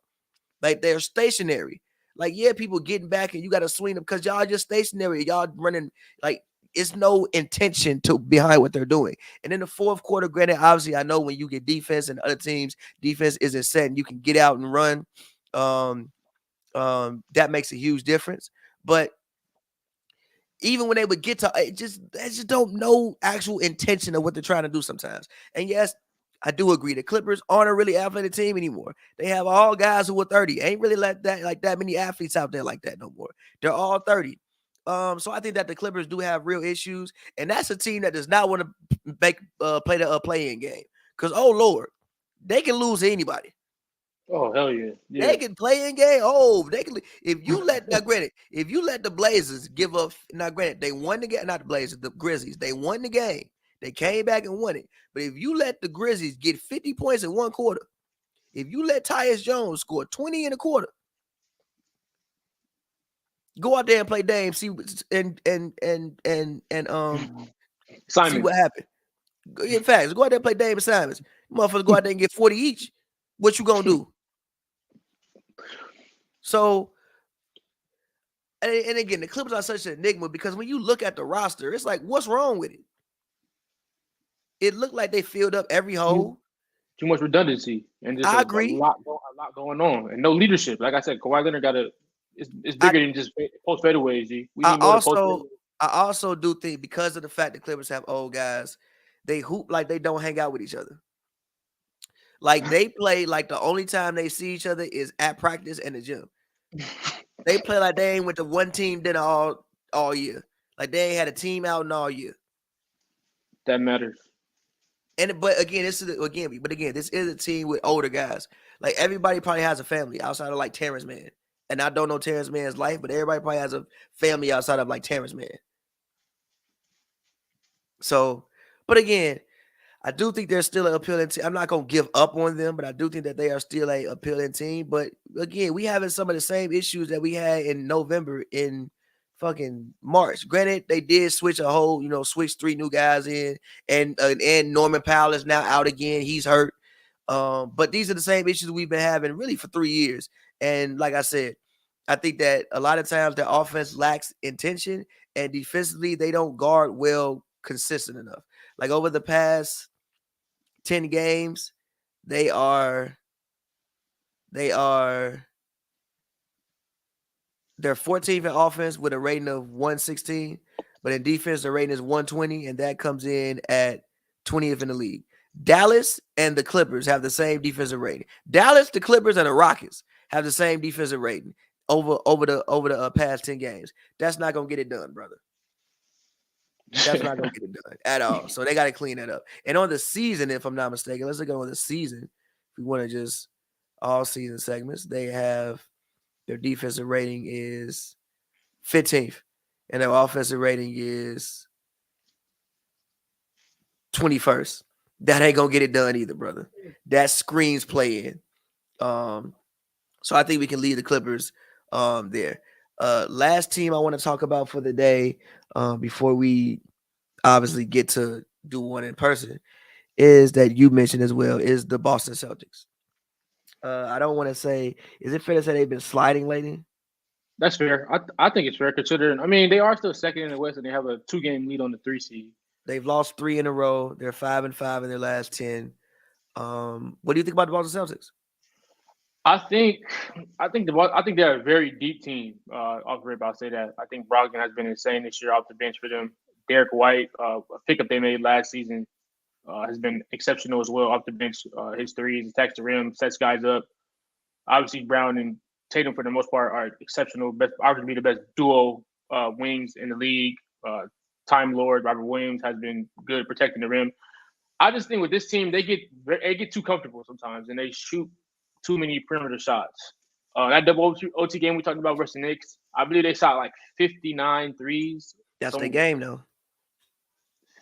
Like they're stationary. Like, yeah, people getting back and you got to swing them because y'all just stationary. Y'all running like it's no intention to behind what they're doing. And in the fourth quarter, granted, obviously, I know when you get defense and other teams, defense isn't set and you can get out and run. That makes a huge difference. But even when they would get to they just don't know actual intention of what they're trying to do sometimes. And yes, I do agree. The Clippers aren't a really athletic team anymore. They have all guys who are 30. Ain't really that many athletes out there like that no more. They're all 30. So I think that the Clippers do have real issues, and that's a team that does not want to make play the play-in game. Because oh Lord, they can lose to anybody. Oh hell yeah, yeah. They can play in game. Oh, they can. If you let now, granted, if you let the Blazers give up now, granted, they won the game. Not the Blazers, the Grizzlies. They won the game. They came back and won it. But if you let the Grizzlies get 50 points in one quarter, if you let Tyus Jones score 20 in a quarter, go out there and play Dame, see and see Simons. what happened. In fact, go out there and play Dame and Simons. Motherfuckers go out there and get 40 each. What you gonna do? So. And again, the Clippers are such an enigma because when you look at the roster, it's like, what's wrong with it? It looked like they filled up every hole. Too much redundancy and just I a agree. lot going on and no leadership. Like I said, Kawhi Leonard got to. It's bigger than just post fadeaways. G. We need more than post fadeaways. I also do think because of the fact the Clippers have old guys, they hoop like they don't hang out with each other. Like they play like the only time they see each other is at practice and the gym. They play like they ain't with the one team dinner all year. Like they ain't had a team out in all year. That matters. But again, this is a team with older guys. Like everybody probably has a family outside of like Terrence Mann. And I don't know Terrence Mann's life, but everybody probably has a family outside of like Terrence Mann. So, but again, I do think they're still an appealing team. I'm not going to give up on them, but I do think that they are still a appealing team. But again, we having some of the same issues that we had in November in fucking March. Granted, they did switch switch 3 new guys in, and Norman Powell is now out again. He's hurt. But these are the same issues we've been having really for 3 years. And like I said, I think that a lot of times the offense lacks intention, and defensively they don't guard well consistent enough. Like over the past 10 games, they're 14th in offense with a rating of 116, but in defense the rating is 120, and that comes in at 20th in the league. Dallas and the Clippers have the same defensive rating. Dallas, the Clippers, and the Rockets have the same defensive rating over the past 10 games. That's not gonna get it done, brother. That's not gonna get it done at all. So they got to clean that up. And on the season, if I'm not mistaken, let's look at on the season. If we want to just all season segments, they have their defensive rating is 15th, and their offensive rating is 21st. That ain't gonna get it done either, brother. That screams play in. So I think we can leave the Clippers there. Last team I want to talk about for the day, before we obviously get to do one in person, is that you mentioned as well, is the Boston Celtics. I don't want to say, is it fair to say they've been sliding lately? That's fair. I think it's fair considering. I mean, they are still second in the West, and they have a 2-game lead on the 3 seed. They've lost 3 in a row. They're 5-5 in their last 10. What do you think about the Boston Celtics? I think I think they're a very deep team. Off the rip, I'll say that. I think Brogdon has been insane this year off the bench for them. Derek White, a pickup they made last season, has been exceptional as well off the bench. His threes, attacks the rim, sets guys up. Obviously, Brown and Tatum for the most part are exceptional. Best, arguably the best duo wings in the league. Time Lord Robert Williams has been good protecting the rim. I just think with this team, they get too comfortable sometimes, and they shoot too many perimeter shots. That double OT game we talked about versus the Knicks, I believe they shot like 59 threes. That's their So game, though.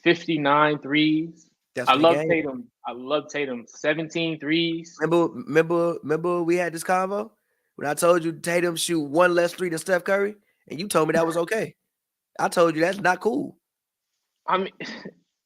59 threes. That's I their love game. Tatum. I love Tatum. 17 threes. Remember we had this convo when I told you Tatum shoot one less three than Steph Curry, and you told me that was okay. I told you that's not cool. I mean,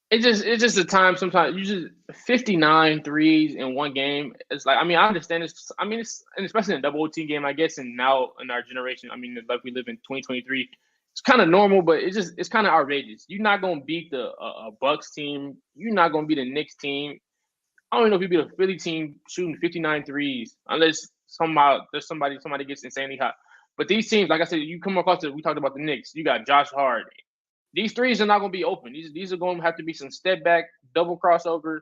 it's just a time sometimes you just 59 threes in one game. It's like, I mean, I understand this. I mean, it's, and especially in a double OT game, I guess, and now in our generation, I mean, like we live in 2023, it's kind of normal, but it's kind of outrageous. You're not gonna beat the a Bucks team. You're not gonna beat the Knicks team. I don't even know if you beat a Philly team shooting 59 threes unless somehow there's somebody gets insanely hot. But these teams, like I said, you come across we talked about the Knicks. You got Josh Hart. These threes are not going to be open. These are going to have to be some step back, double crossover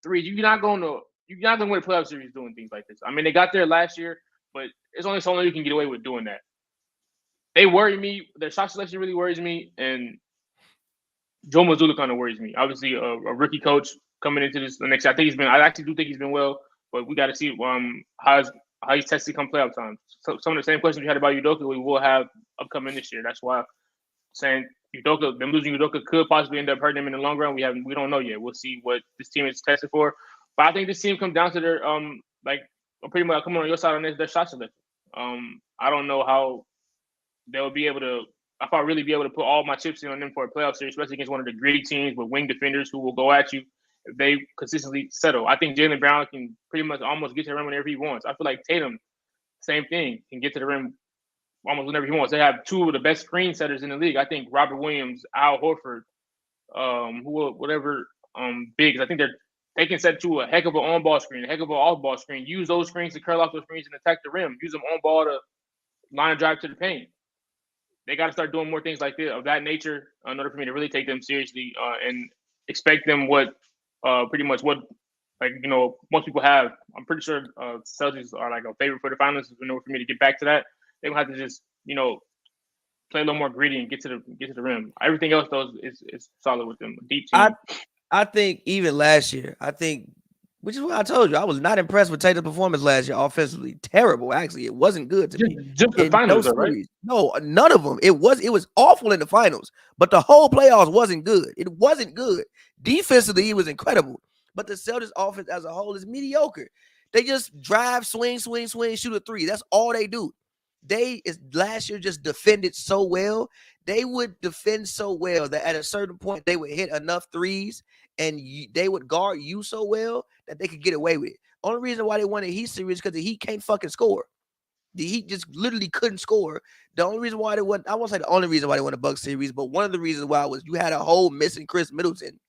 threes. You're not going to win a playoff series doing things like this. I mean, they got there last year, but it's only so long you can get away with doing that. They worry me. Their shot selection really worries me, and Joe Mazzulla kind of worries me. Obviously, a rookie coach coming into this the next. I actually do think he's been well, but we got to see how he's tested come playoff time. So some of the same questions we had about Udoka, we will have upcoming this year. That's why I'm saying them losing Udoka could possibly end up hurting them in the long run. We don't know yet. We'll see what this team is tested for. But I think this team comes down to their like I'm pretty much coming on your side on this, their shot selection. I don't know how they'll be able to. If I'll really be able to put all my chips in on them for a playoff series, especially against one of the gritty teams with wing defenders who will go at you if they consistently settle. I think Jaylen Brown can pretty much almost get to the rim whenever he wants. I feel like Tatum, same thing, can get to the rim almost whenever he wants. They have two of the best screen setters in the league. I think Robert Williams, Al Horford, bigs. I think they can set to a heck of an on-ball screen, a heck of an off-ball screen. Use those screens to curl off those screens and attack the rim. Use them on ball to line a drive to the paint. They got to start doing more things like this of that nature in order for me to really take them seriously and expect them pretty much what most people have. I'm pretty sure Celtics are like a favorite for the finals. In order for me to get back to that, they will have to just play a little more gritty and get to the rim. Everything else though is solid with them. Deep team. I think even last year, which is what I told you, I was not impressed with Tatum's performance last year offensively. Terrible, actually. It wasn't good to me. Just the finals, right? No, none of them. It was awful in the finals, but the whole playoffs wasn't good. It wasn't good. Defensively, it was incredible, but the Celtics offense as a whole is mediocre. They just drive, swing, shoot a three. That's all they do. Last year just defended so well. They would defend so well that at a certain point they would hit enough threes and they would guard you so well that they could get away with it. Only reason why they won the Heat series because the Heat can't fucking score. The Heat just literally couldn't score. The only reason why they won, I won't say the only reason why they won the Bucks series, but one of the reasons why was you had a whole missing Chris Middleton.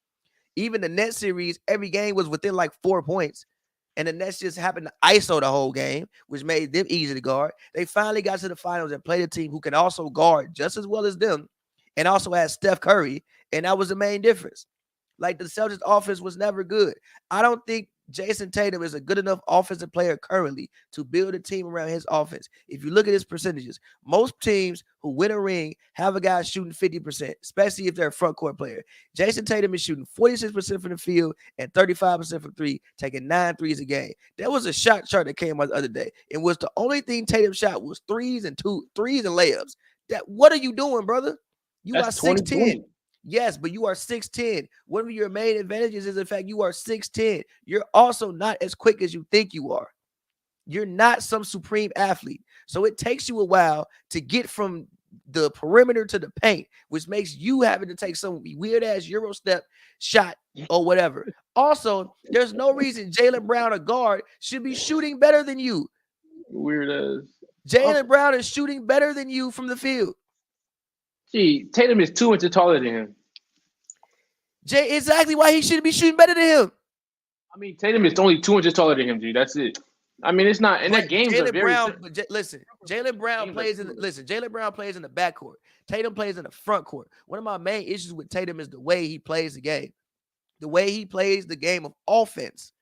Even the Nets series, every game was within like 4 points. And the Nets just happened to ISO the whole game, which made them easy to guard. They finally got to the finals and played a team who can also guard just as well as them and also had Steph Curry, and that was the main difference. Like the Celtics offense was never good. I don't think Jason Tatum is a good enough offensive player currently to build a team around his offense. If you look at his percentages, most teams who win a ring have a guy shooting 50%, especially if they're a front court player. Jason Tatum is shooting 46% from the field and 35% from three, taking 9 threes a game. There was a shot chart that came out the other day. It was the only thing Tatum shot was threes and layups. What are you doing, brother? You are 6'10". Yes, but you are 6'10". One of your main advantages is the fact you are 6'10". You're also not as quick as you think you are. You're not some supreme athlete. So it takes you a while to get from the perimeter to the paint, which makes you having to take some weird-ass Euro step shot or whatever. Also, there's no reason Jaylen Brown, a guard, should be shooting better than you. Weird as. Jaylen Brown is shooting better than you from the field. Gee, Tatum is 2 inches taller than him. Exactly why he shouldn't be shooting better than him. I mean, Tatum is only 2 inches taller than him, dude. That's it. I mean, it's not, and their But games are Jalen very Brown, similar. but listen, Jalen Brown Games are plays in similar. Jalen Brown plays in the backcourt. Tatum plays in the front court. One of my main issues with Tatum is the way he plays the game. The way he plays the game of offense,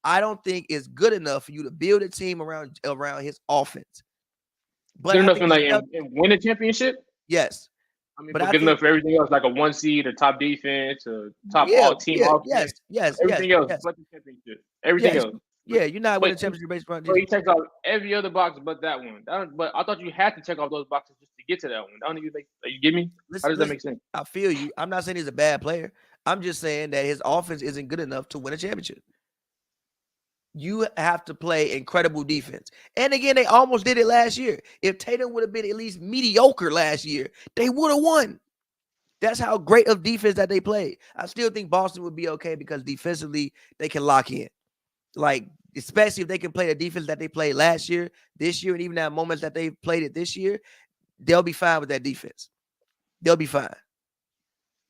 I don't think is good enough for you to build a team around his offense. But Good I enough think in the like and win a championship. yes, I mean, but but I good think enough for everything else, like a 1 seed, a top defense, a top yeah, all team yeah, yes, offense, yes, yes, everything else yes, but the championship. Everything yes, else. yeah. You're not But winning championship based on so he defense. checks off every other box but that one. But I thought you had to check off those boxes just to get to that one. That don't even make. You get me? How Listen, does that make sense? I feel you. I'm not saying he's a bad player. I'm just saying that his offense isn't good enough to win a championship. You have to play incredible defense. And again, they almost did it last year. If Tatum would have been at least mediocre last year, they would have won. That's how great of defense that they played. I still think Boston would be okay because defensively they can lock in. Like, especially if they can play the defense that they played last year, this year, and even at moments that they played it this year, they'll be fine with that defense. They'll be fine.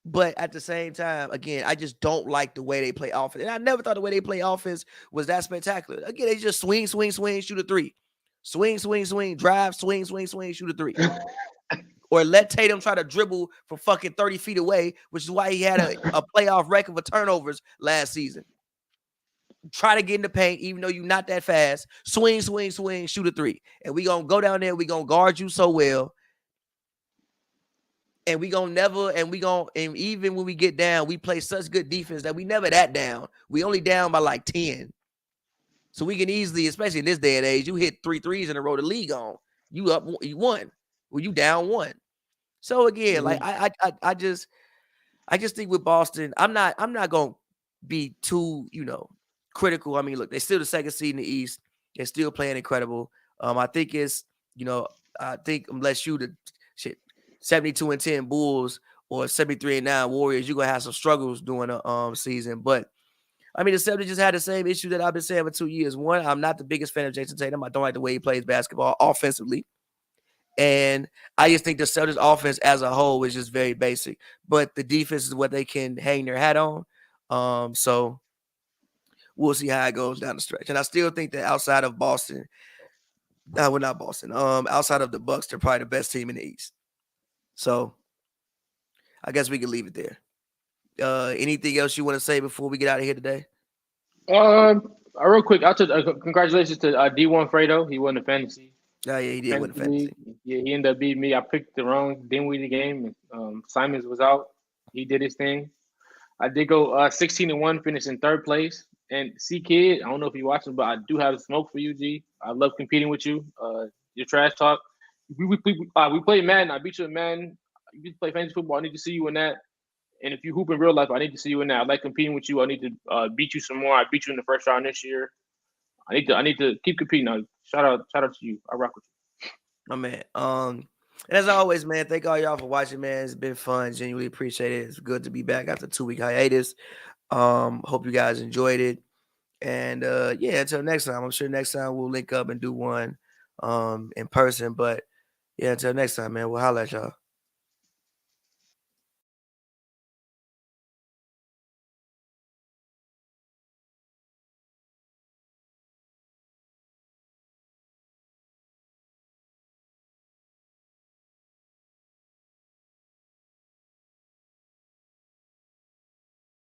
But at the same time, again, I just don't like the way they play offense. And I never thought the way they play offense was that spectacular. Again, they just swing, swing, swing, shoot a three. Swing, swing, swing, drive, swing, swing, swing, shoot a three. Or let Tatum try to dribble from fucking 30 feet away, which is why he had a playoff record for turnovers last season. Try to get in the paint, even though you're not that fast. Swing, swing, swing, shoot a three. And we going to go down there. We going to guard you so well. And we gonna never, and even when we get down, we play such good defense that we never that down. We only down by like 10. So we can easily, especially in this day and age, you hit 3 threes in a row, the league on. You up, you won. Well, you down 1. So again, like I just think with Boston, I'm not gonna be too, critical. I mean, look, they're still the second seed in the East. They're still playing incredible. I think it's, I think unless you the shit 72-10 Bulls or 73-9 Warriors, you're gonna have some struggles during the season. But I mean, the Celtics just had the same issue that I've been saying for 2 years. One, I'm not the biggest fan of Jason Tatum. I don't like the way he plays basketball offensively. And I just think the Celtics offense as a whole is just very basic. But the defense is what they can hang their hat on. So we'll see how it goes down the stretch. And I still think that outside of Boston, not Boston, outside of the Bucks, they're probably the best team in the East. So I guess we can leave it there. Anything else you want to say before we get out of here today? Real quick, congratulations to D1 Fredo. He won the fantasy. Oh, yeah, he did win the fantasy. Yeah, he ended up beating me. I picked the wrong Dinwiddie game. Simons was out. He did his thing. I did go 16-1, finished in 3rd place. And C Kid, I don't know if you're watching, but I do have smoke for you, G. I love competing with you. Your trash talk. We play Madden. I beat you in Madden. You play fantasy football. I need to see you in that. And if you hoop in real life, I need to see you in that. I like competing with you. I need to beat you some more. I beat you in the first round this year. I need to keep competing. Now, shout out to you. I rock with you. My man. And as always, man, thank all y'all for watching, man. It's been fun. Genuinely appreciate it. It's good to be back after a 2-week hiatus. Hope you guys enjoyed it. And yeah, until next time. I'm sure next time we'll link up and do one in person. But yeah, until next time, man, we'll holler at y'all.